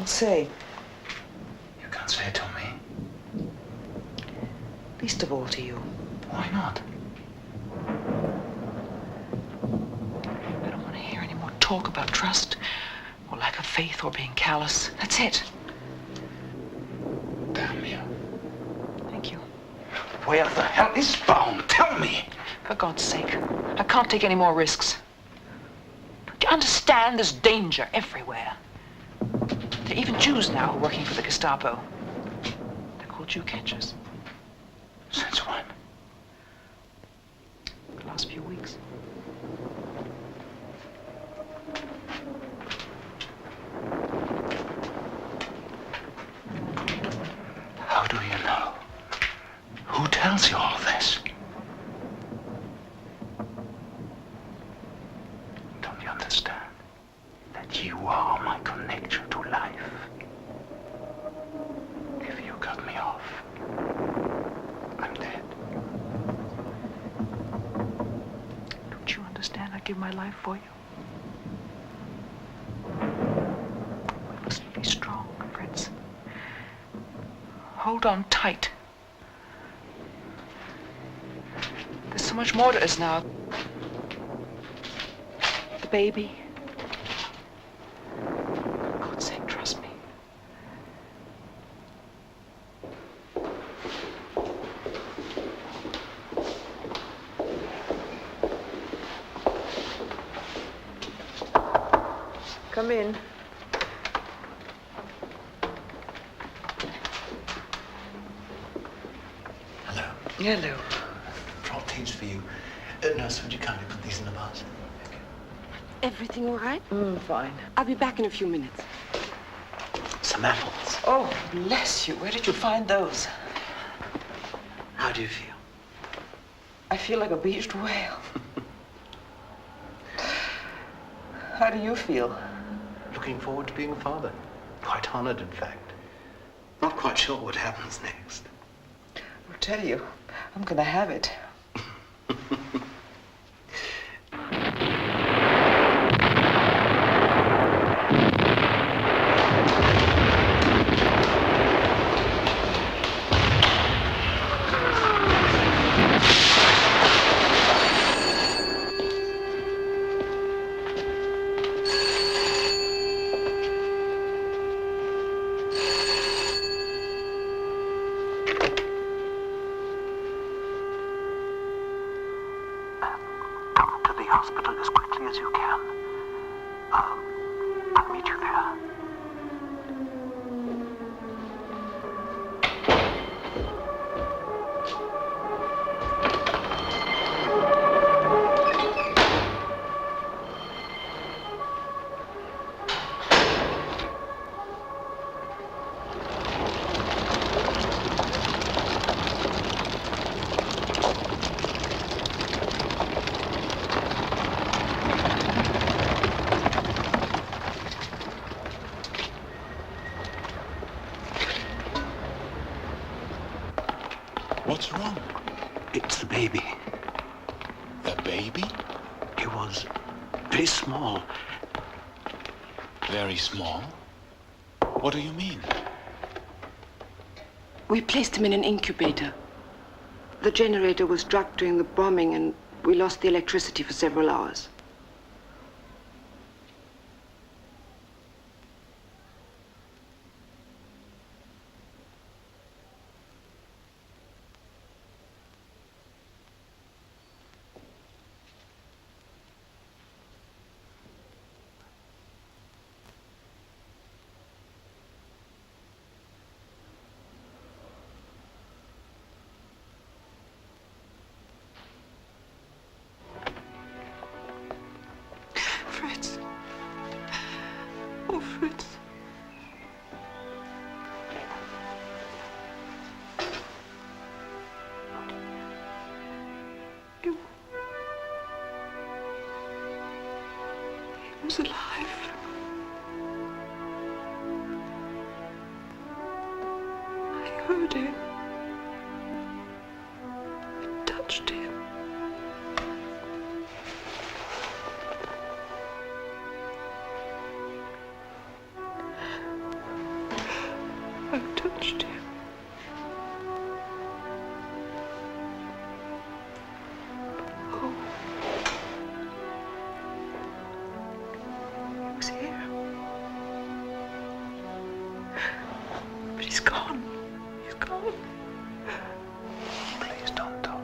Say. You can't say it to me? Least of all to you. Why not? I don't want to hear any more talk about trust, or lack of faith, or being callous. That's it. Damn you. Thank you. Where the hell is Baum? Tell me! For God's sake, I can't take any more risks. Don't you understand? There's danger everywhere. There are even Jews now who are working for the Gestapo. They're called Jew catchers. Since when? The last few weeks. How do you know? Who tells you all this? Don't you understand that you are my connection to life? If you cut me off, I'm dead. Don't you understand? I give my life for you. We must be strong, Fritz. Hold on tight. There's so much more to us now. The baby. For God's sake, trust me. Come in. Hello. Hello. Brought things for you. Nurse, would you kindly put these in the vase? Everything all right? Fine. I'll be back in a few minutes. Some apples. Oh, bless you. Where did you find those? How do you feel? I feel like a beached whale. How do you feel? Looking forward to being a father. Quite honored, in fact. Not quite sure what happens next. I'll tell you, I'm gonna have it. hospital as quickly as you can. I'll meet you there. What's wrong? It's the baby. The baby? He was very small. Very small? What do you mean? We placed him in an incubator. The generator was struck during the bombing and we lost the electricity for several hours. Fritz. Oh, Fritz. He was alive. I heard him. I touched him. I touched him. Oh. He was here. But he's gone. He's gone. Please don't talk.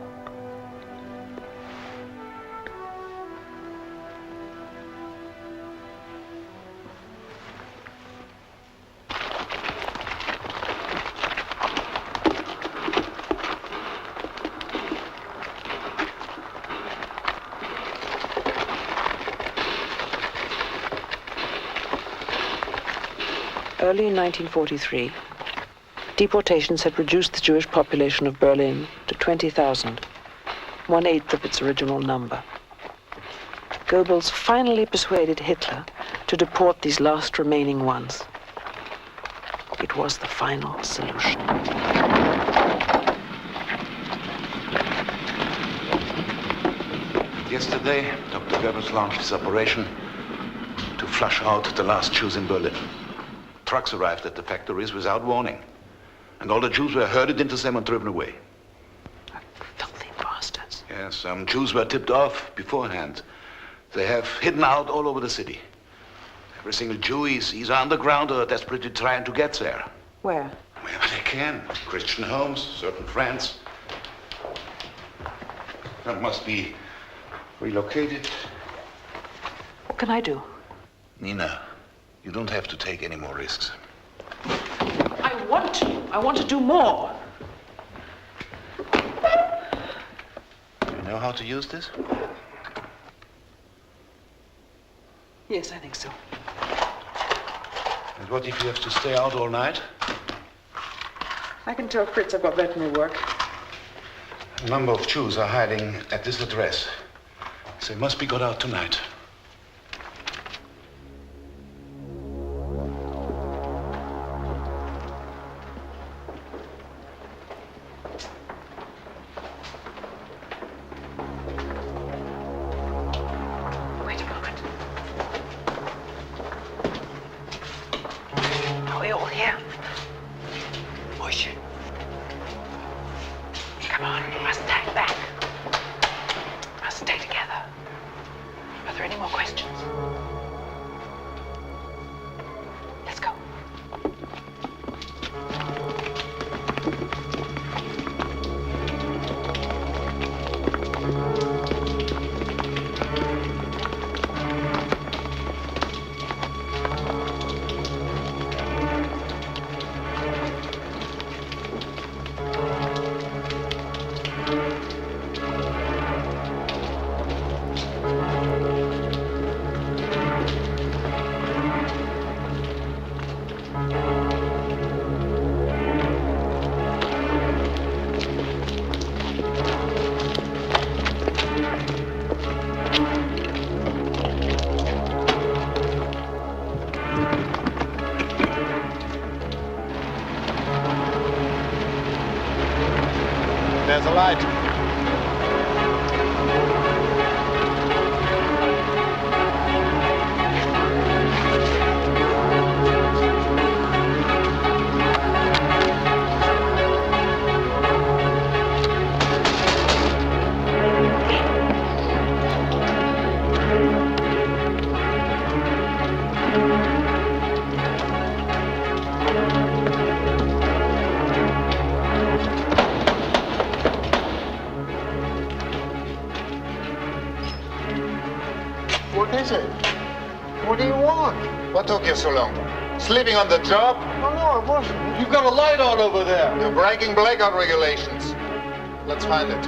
Early in 1943, deportations had reduced the Jewish population of Berlin to 20,000, 1/8 of its original number. Goebbels finally persuaded Hitler to deport these last remaining ones. It was the final solution. Yesterday, Dr. Goebbels launched his operation to flush out the last Jews in Berlin. Trucks arrived at the factories without warning, and all the Jews were herded into them and driven away. Filthy bastards. Yes, some Jews were tipped off beforehand. They have hidden out all over the city. Every single Jew is either underground or desperately trying to get there. Where? Wherever they can. Christian homes, certain friends. Some must be relocated. What can I do? Nina, you don't have to take any more risks. I want to. I want to do more. You know how to use this? Yes, I think so. And what if you have to stay out all night? I can tell Fritz I've got veterinary work. A number of Jews are hiding at this address. So they must be got out tonight. Wait a moment. Are we all here? Push. Come on, you must hang back. Must stay together. Are there any right. What is it? What do you want? What took you so long? Sleeping on the job? No, no, it wasn't. You've got a light on over there. You're breaking blackout regulations. Let's find it.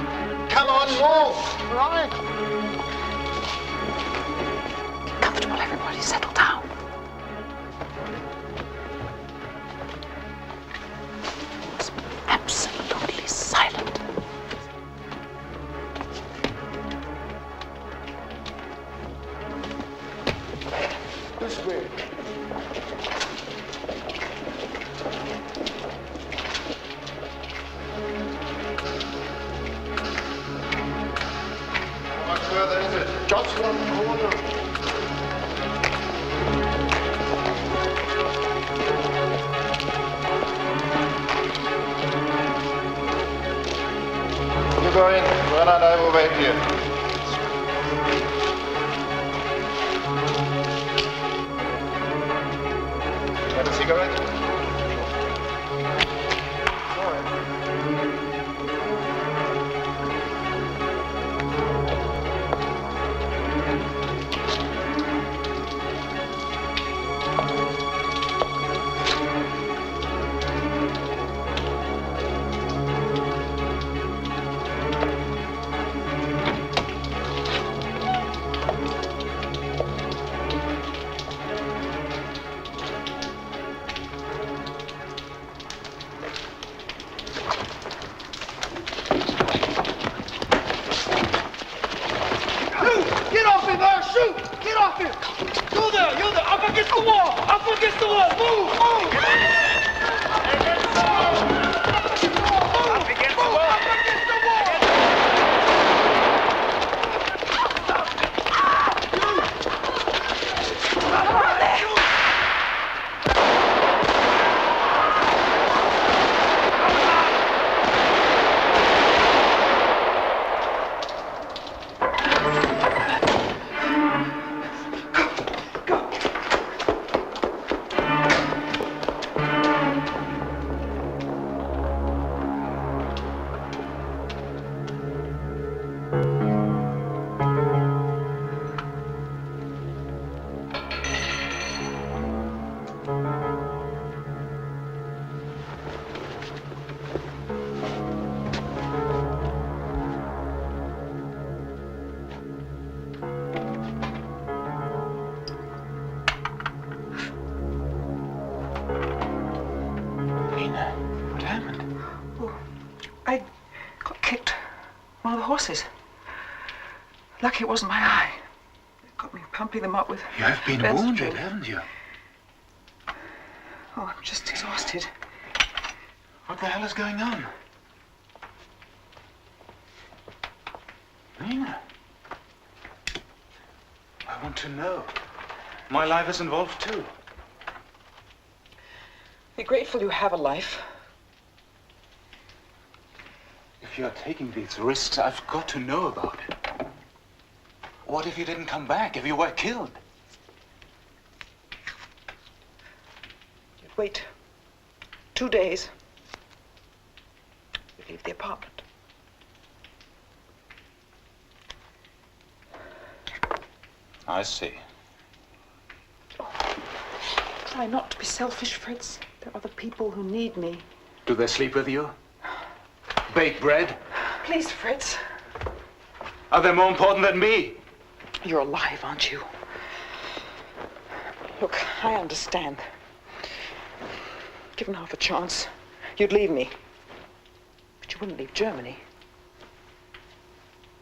Come on, move! Right. Comfortable, everybody. Settle down. It's absolutely silent. This way. How much further is it? Just one corner. You go in. Werner and I will wait here. Have a cigarette? Get off him, shoot! Get off him! You there, up against the wall! Up against the wall! Move, move! Up against the wall! Up against the wall! What happened? Oh, I got kicked. One of the horses. Lucky it wasn't my eye. It got me pumping them up with... You have been Ben's wounded, drink. haven't you? Oh, I'm just exhausted. What the hell is going on? Nina. I want to know. My life is involved too. Be grateful you have a life. If you're taking these risks, I've got to know about it. What if you didn't come back? If you were killed? You'd wait 2 days. You'd leave the apartment. I see. Try not to be selfish, Fritz. There are other people who need me. Do they sleep with you? Bake bread? Please, Fritz. Are they more important than me? You're alive, aren't you? Look, I understand. Given half a chance, you'd leave me. But you wouldn't leave Germany.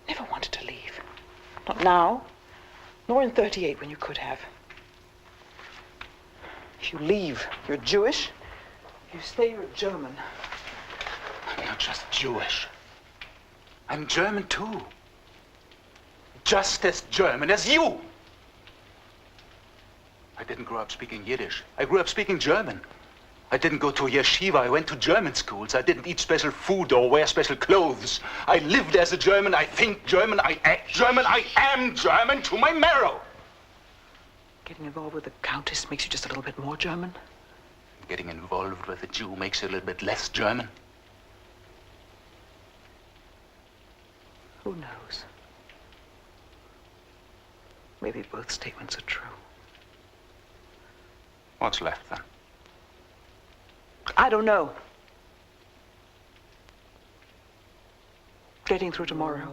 Never wanted to leave. Not now, nor in 38 when you could have. If you leave, you're Jewish. If you stay, you're German. I'm not just Jewish. I'm German too. Just as German as you. I didn't grow up speaking Yiddish. I grew up speaking German. I didn't go to yeshiva. I went to German schools. I didn't eat special food or wear special clothes. I lived as a German. I think German. I act German. I am German to my marrow. Getting involved with the Countess makes you just a little bit more German? Getting involved with a Jew makes you a little bit less German. Who knows? Maybe both statements are true. What's left then? I don't know. Getting through tomorrow.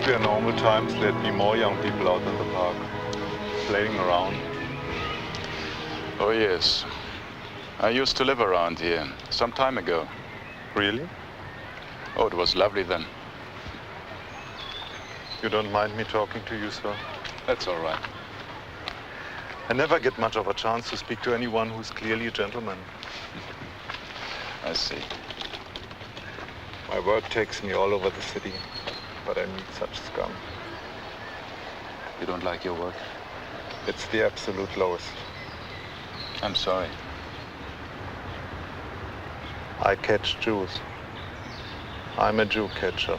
There normal times, there'd be more young people out in the park, playing around. Oh, yes. I used to live around here, some time ago. Really? Oh, it was lovely then. You don't mind me talking to you, sir? That's all right. I never get much of a chance to speak to anyone who's clearly a gentleman. I see. My work takes me all over the city, but I meet such scum. You don't like your work? It's the absolute lowest. I'm sorry. I catch Jews. I'm a Jew catcher.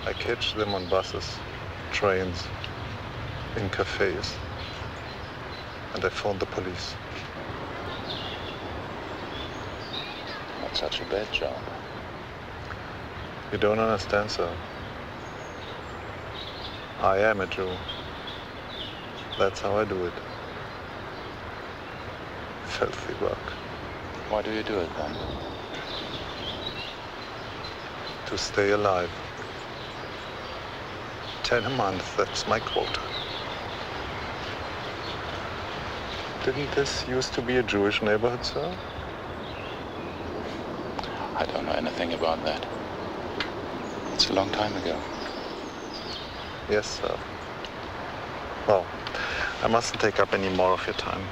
I catch them on buses, trains, in cafes. And I phone the police. Not such a bad job. You don't understand, sir. I am a Jew. That's how I do it. Filthy work. Why do you do it then? To stay alive. 10 a month, that's my quota. Didn't this used to be a Jewish neighborhood, sir? I don't know anything about that. It's a long time ago. Yes, sir. Well, I mustn't take up any more of your time.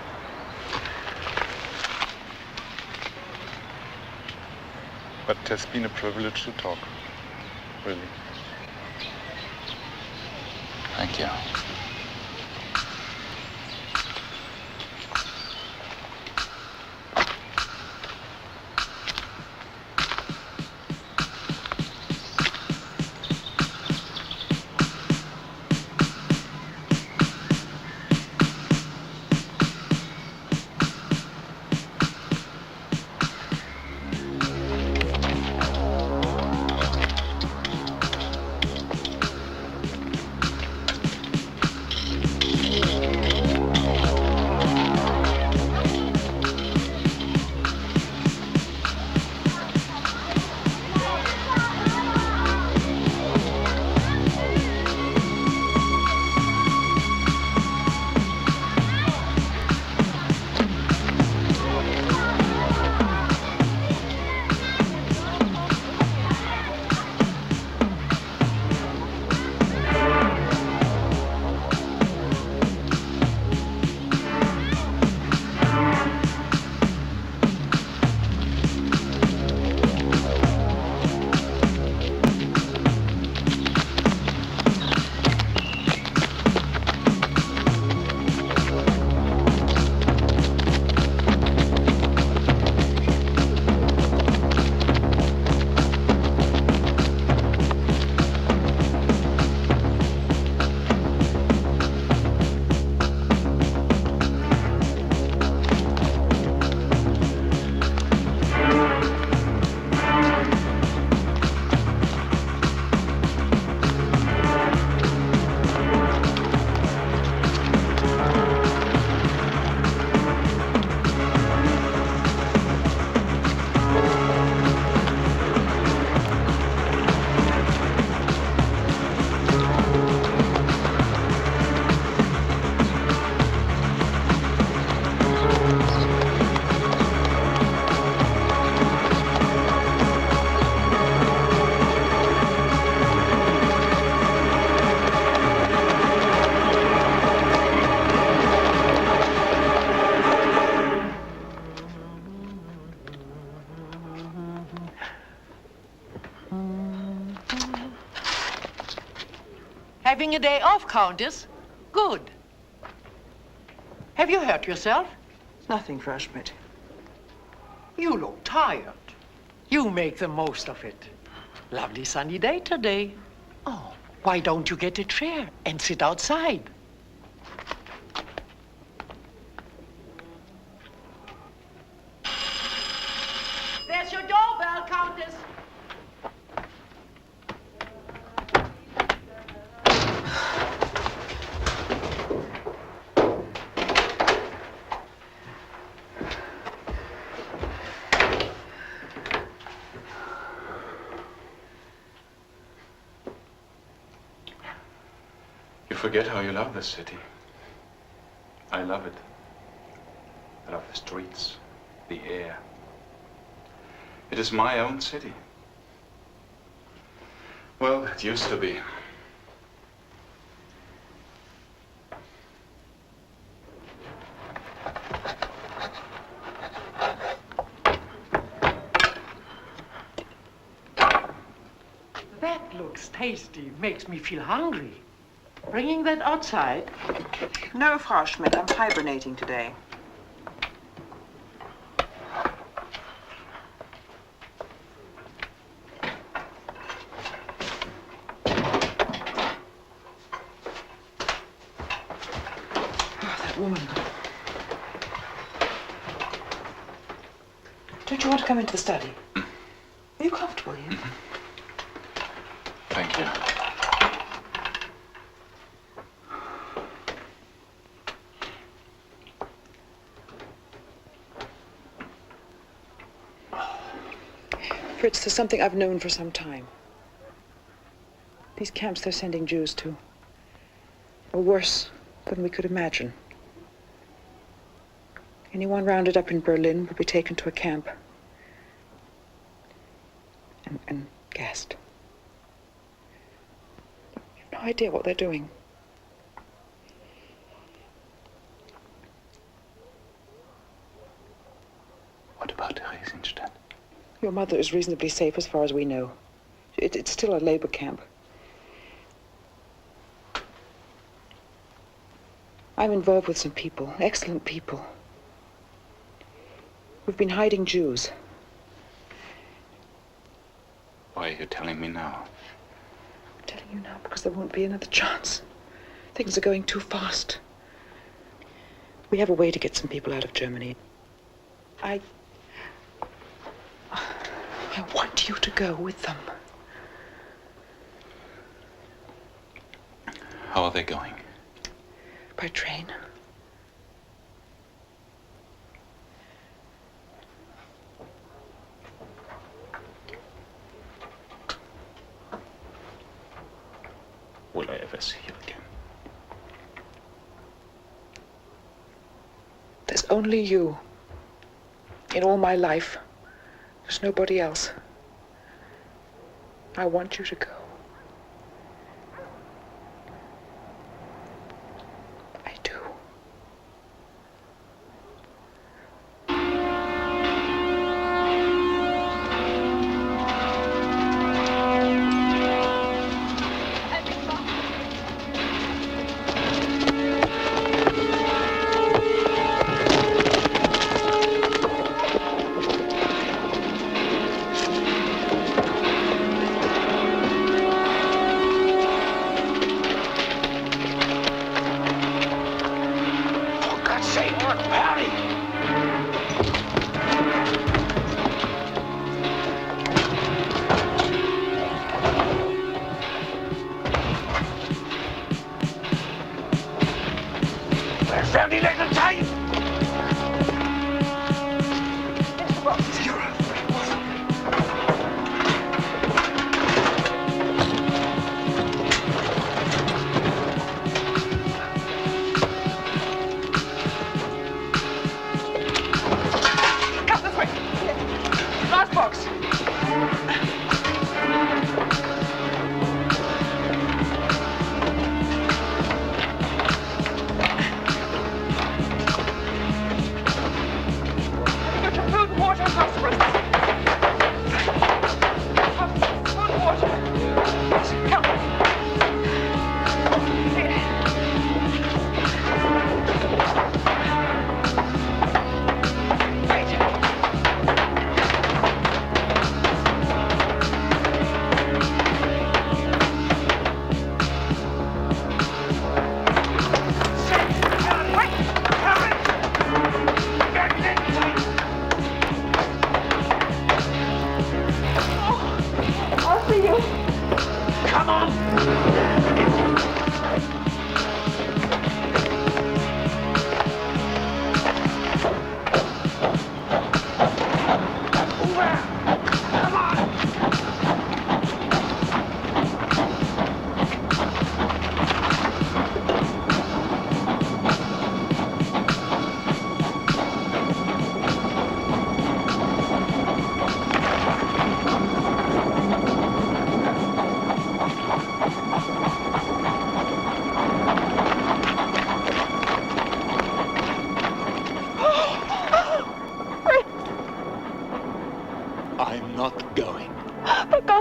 But it has been a privilege to talk. Really. Thank you. having a day off, Countess? Good. Have you hurt yourself? Nothing, Frau Schmidt. You look tired. You make the most of it. Lovely sunny day today. Oh, why don't you get a chair and sit outside? There's your doorbell, Countess. You forget how you love this city. I love it. I love the streets, the air. It is my own city. Well, it used to be. That looks tasty. Makes me feel hungry. Bringing that outside? No, Frau Schmidt, I'm hibernating today. That woman. Don't you want to come into the study? Are you comfortable here? Thank you. Fritz, there's something I've known for some time. These camps they're sending Jews to are worse than we could imagine. Anyone rounded up in Berlin will be taken to a camp and gassed. You've no idea what they're doing. What about Theresienstadt? Your mother is reasonably safe as far as we know. It's still a labor camp. I'm involved with some people, excellent people. We've been hiding Jews. Why are you telling me now? I'm telling you now because there won't be another chance. Things are going too fast. We have a way to get some people out of Germany. I want you to go with them. How are they going? By train. Will I ever see you again? There's only you. In all my life. There's nobody else. I want you to go. I do.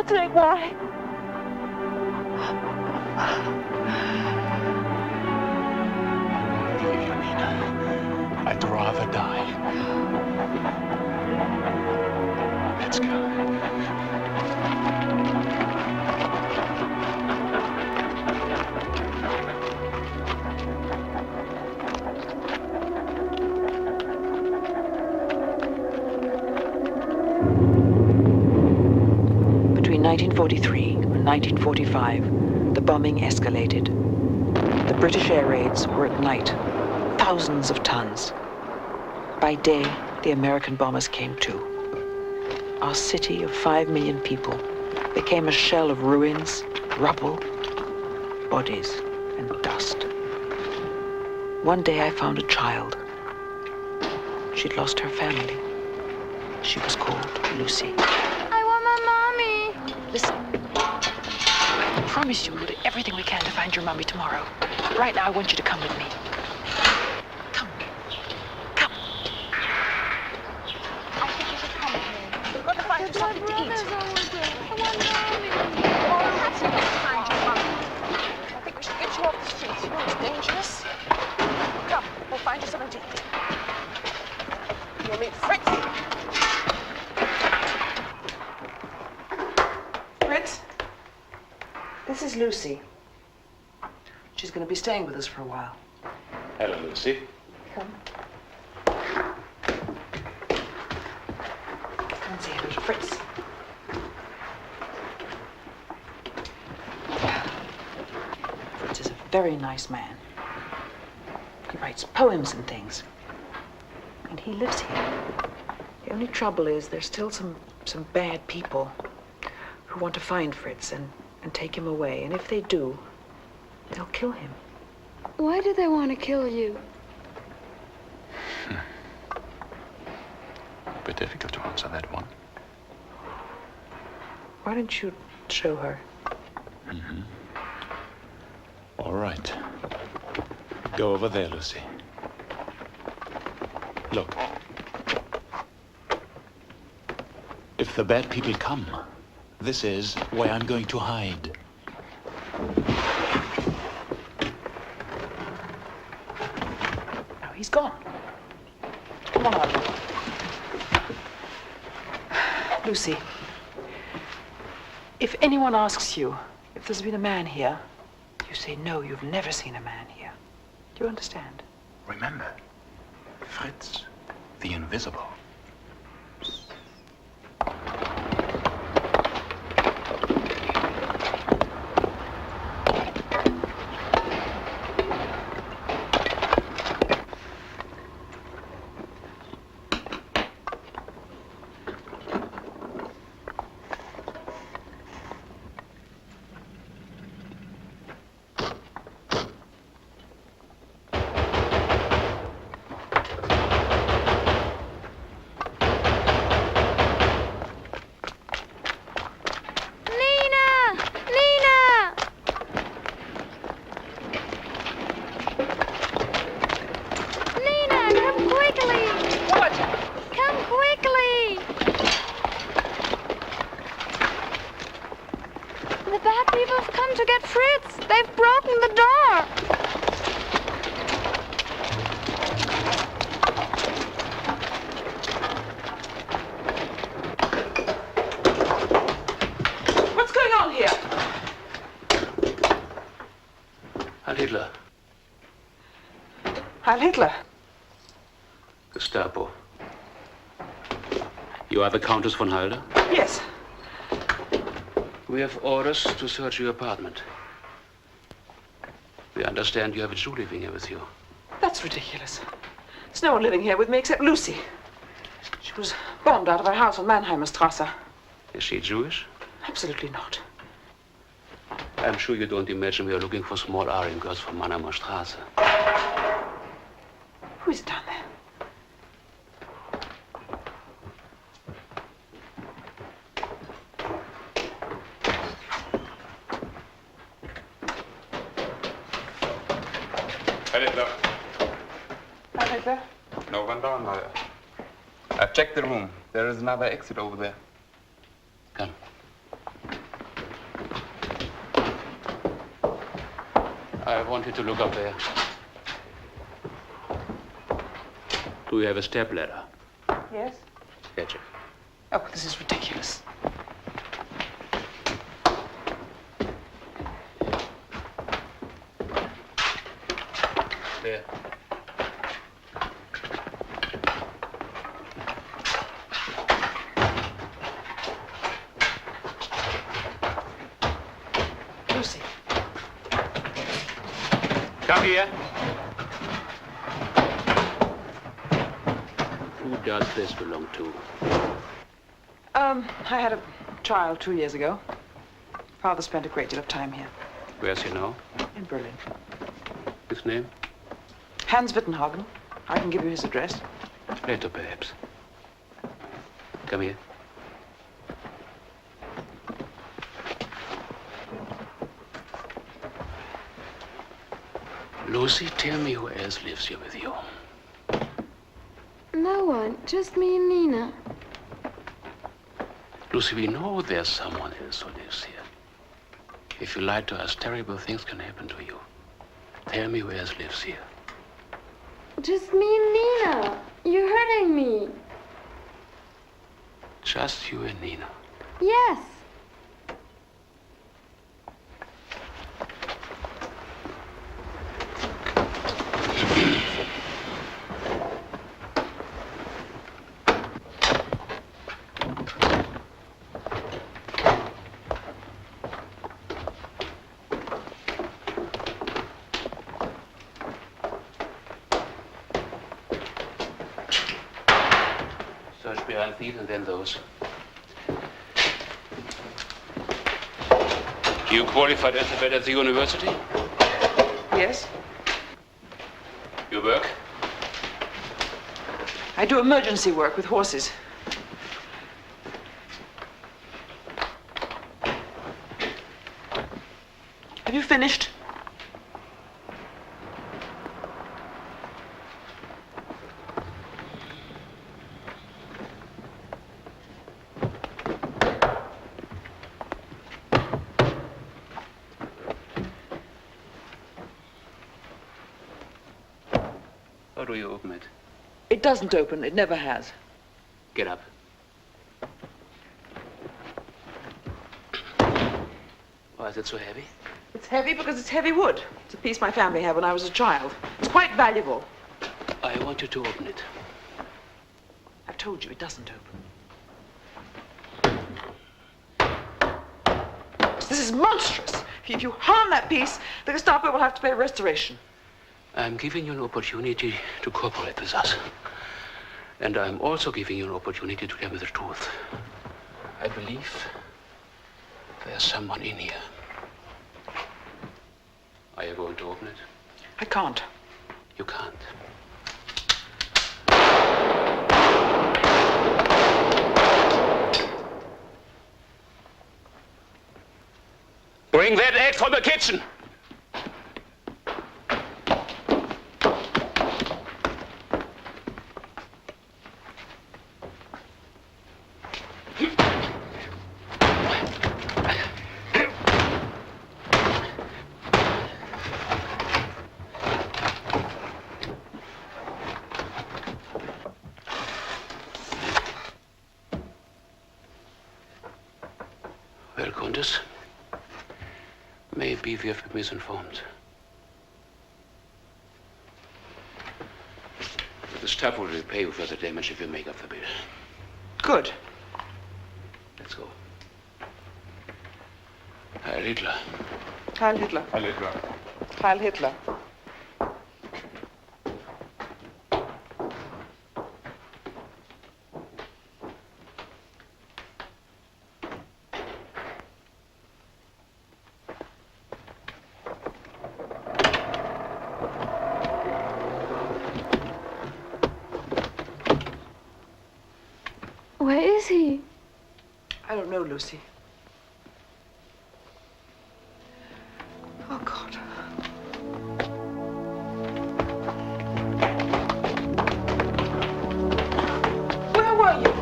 God's sake, why? Leave you, Nina. I'd rather die. Let's go. Between 1943 and 1945, the bombing escalated. The British air raids were at night, thousands of tons. By day, the American bombers came too. Our city of 5 million people became a shell of ruins, rubble, bodies, and dust. One day I found a child. She'd lost her family. She was called Lucy. I want my mommy. Listen, I promise you we'll do everything we can to find your mommy tomorrow. Right now, I want you to come with me. Come. Come. I think you should come with me. We're going to find her something to eat. I want mommy. Oh, that's enough to find your mommy. I think we should get you off the streets. You know it's dangerous. Come, we'll find you something to eat. You'll meet Fritz. Fritz, this is Lucy. She's going to be staying with us for a while. Hello, Lucy. Come. Come and say hello to Fritz. Fritz is a very nice man. He writes poems and things. And he lives here. The only trouble is there's still some bad people who want to find Fritz and take him away. And if they do, they'll kill him. Why do they want to kill you? A bit difficult to answer that one. Why don't you show her? Mm-hmm. All right. Go over there, Lucy. Look. If the bad people come, this is where I'm going to hide. Now he's gone. Come on, Audrey. Lucy, if anyone asks you if there's been a man here, you say, no, you've never seen a man here. Do you understand? Remember, Fritz, the invisible. Hitler. Heil Hitler. Gestapo. You are the Countess von Halder? Yes. We have orders to search your apartment. We understand you have a Jew living here with you. That's ridiculous. There's no one living here with me except Lucy. She was bombed out of her house on Mannheimer Strasse. Is she Jewish? Absolutely not. I'm sure you don't imagine we are looking for small Aryan girls from Mannheimer Strasse. Who is down there? Heil Hitler. Heil Hitler. No one down there. I've checked the room. There is another exit over there. Come. I want you to look up there. Do you have a stepladder? Yes? Fetch it. Oh, this is ridiculous. There. Lucy. Come here. Who does this belong to? I had a child 2 years ago. Father spent a great deal of time here. Where's he now? In Berlin. His name? Hans Wittenhagen. I can give you his address. Later, perhaps. Come here. Lucy, tell me who else lives here with you. No one, just me and Nina. Lucy, we know there's someone else who lives here. If you lie to us, terrible things can happen to you. Tell me who else lives here. Just me and Nina. You're hurting me. Just you and Nina. Yes. Search behind these and then those. You qualified as a vet at the university? Yes? You work? I do emergency work with horses. Have you finished? How do you open it? It doesn't open. It never has. Get up. Why is it so heavy? It's heavy because it's heavy wood. It's a piece my family had when I was a child. It's quite valuable. I want you to open it. I've told you it doesn't open. This is monstrous. If you harm that piece, the Gestapo will have to pay restoration. I'm giving you an opportunity to cooperate with us. And I'm also giving you an opportunity to tell me the truth. I believe there's someone in here. Are you going to open it? I can't. You can't. Bring that egg from the kitchen! Well, Countess, maybe we have been misinformed. But the staff will repay you for the damage if you make up the bill. Good. Let's go. Heil Hitler. Heil Hitler. Heil Hitler. Heil Hitler. Where is he? I don't know, Lucy. Oh, God. Where were you?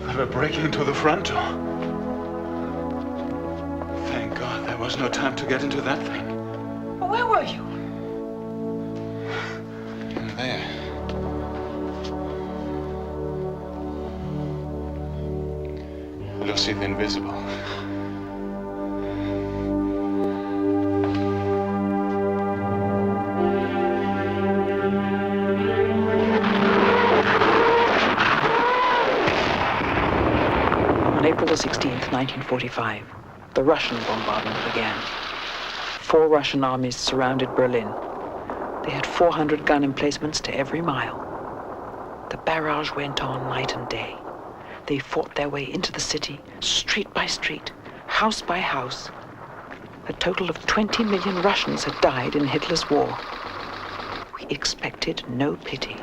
They were breaking into the front door. Thank God there was no time to get into that thing. We'll see the invisible. On April the 16th, 1945, the Russian bombardment began. 4 Russian armies surrounded Berlin. They had 400 gun emplacements to every mile. The barrage went on night and day. They fought their way into the city, street by street, house by house. A total of 20 million Russians had died in Hitler's war. We expected no pity.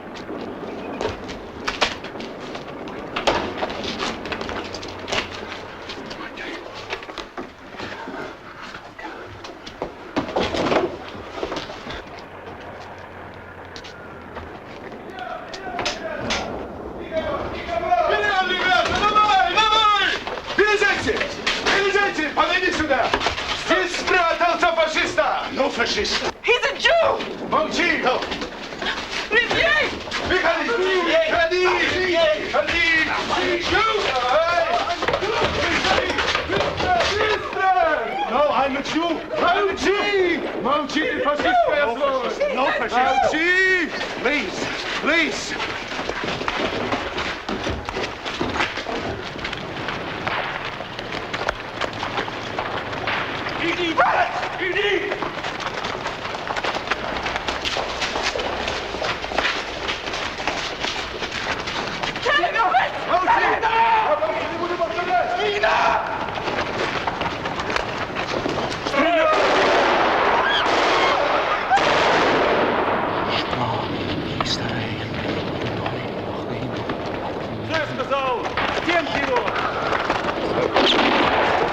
He's a Jew! Молчи! Людей! No, I'm a Jew! I'm a Jew! Молчи, фашистское слово! No fascist! Молчи! Please, please! Иди, брат! Иди! Что я сказал? Стенки его!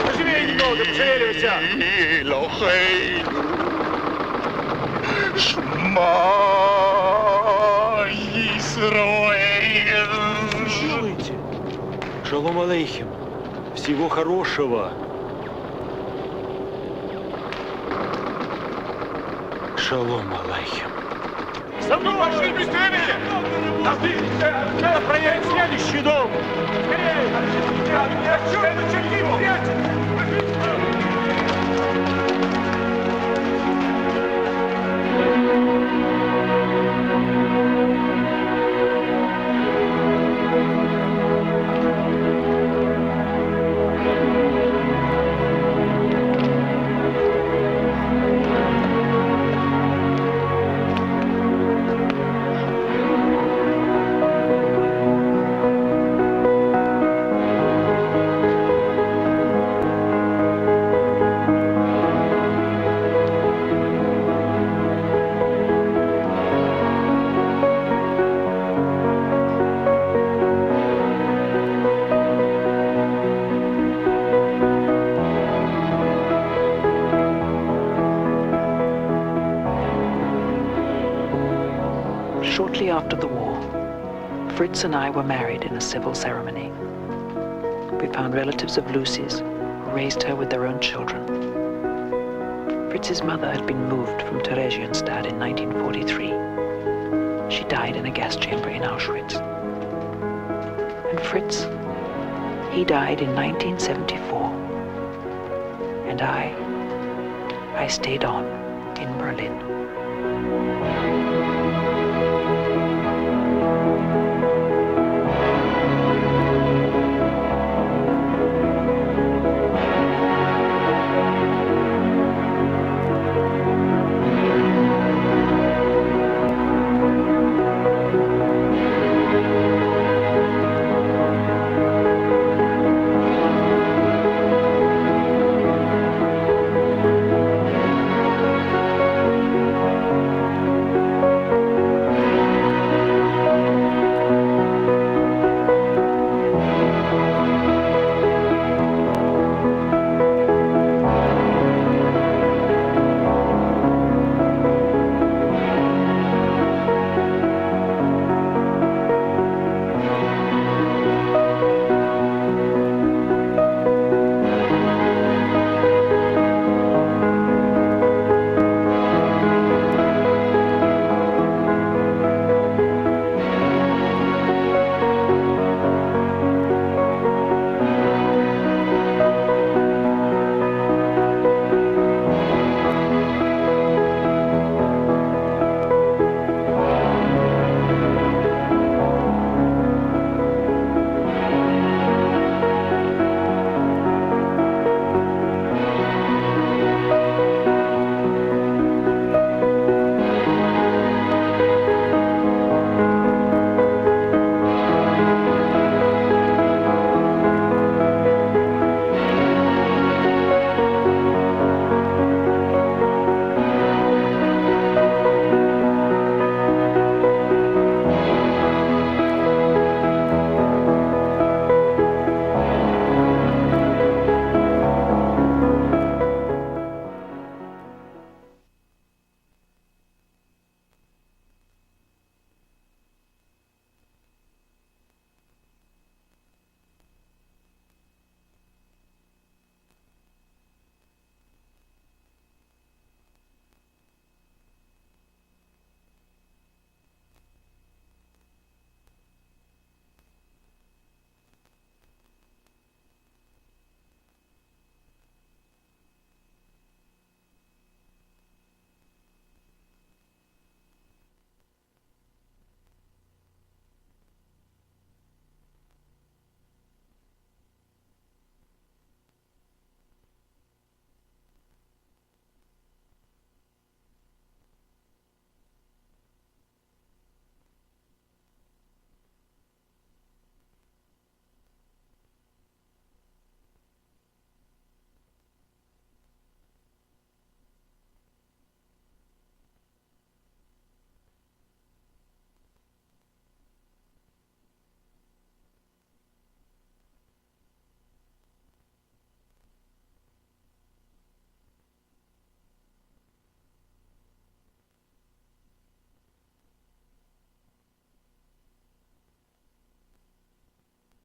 Поживее немного, пошевеливайся! Элохей! Шма Исраэль! Делайте. Шалом алейхим. Всего хорошего. Шалом алейхим. За мной! Пошли быстрее! Надо проверить следующий дом! Скорее! Shortly after the war, Fritz and I were married in a civil ceremony. We found relatives of Lucy's who raised her with their own children. Fritz's mother had been moved from Theresienstadt in 1943. She died in a gas chamber in Auschwitz. And Fritz, he died in 1974. And I stayed on in Berlin.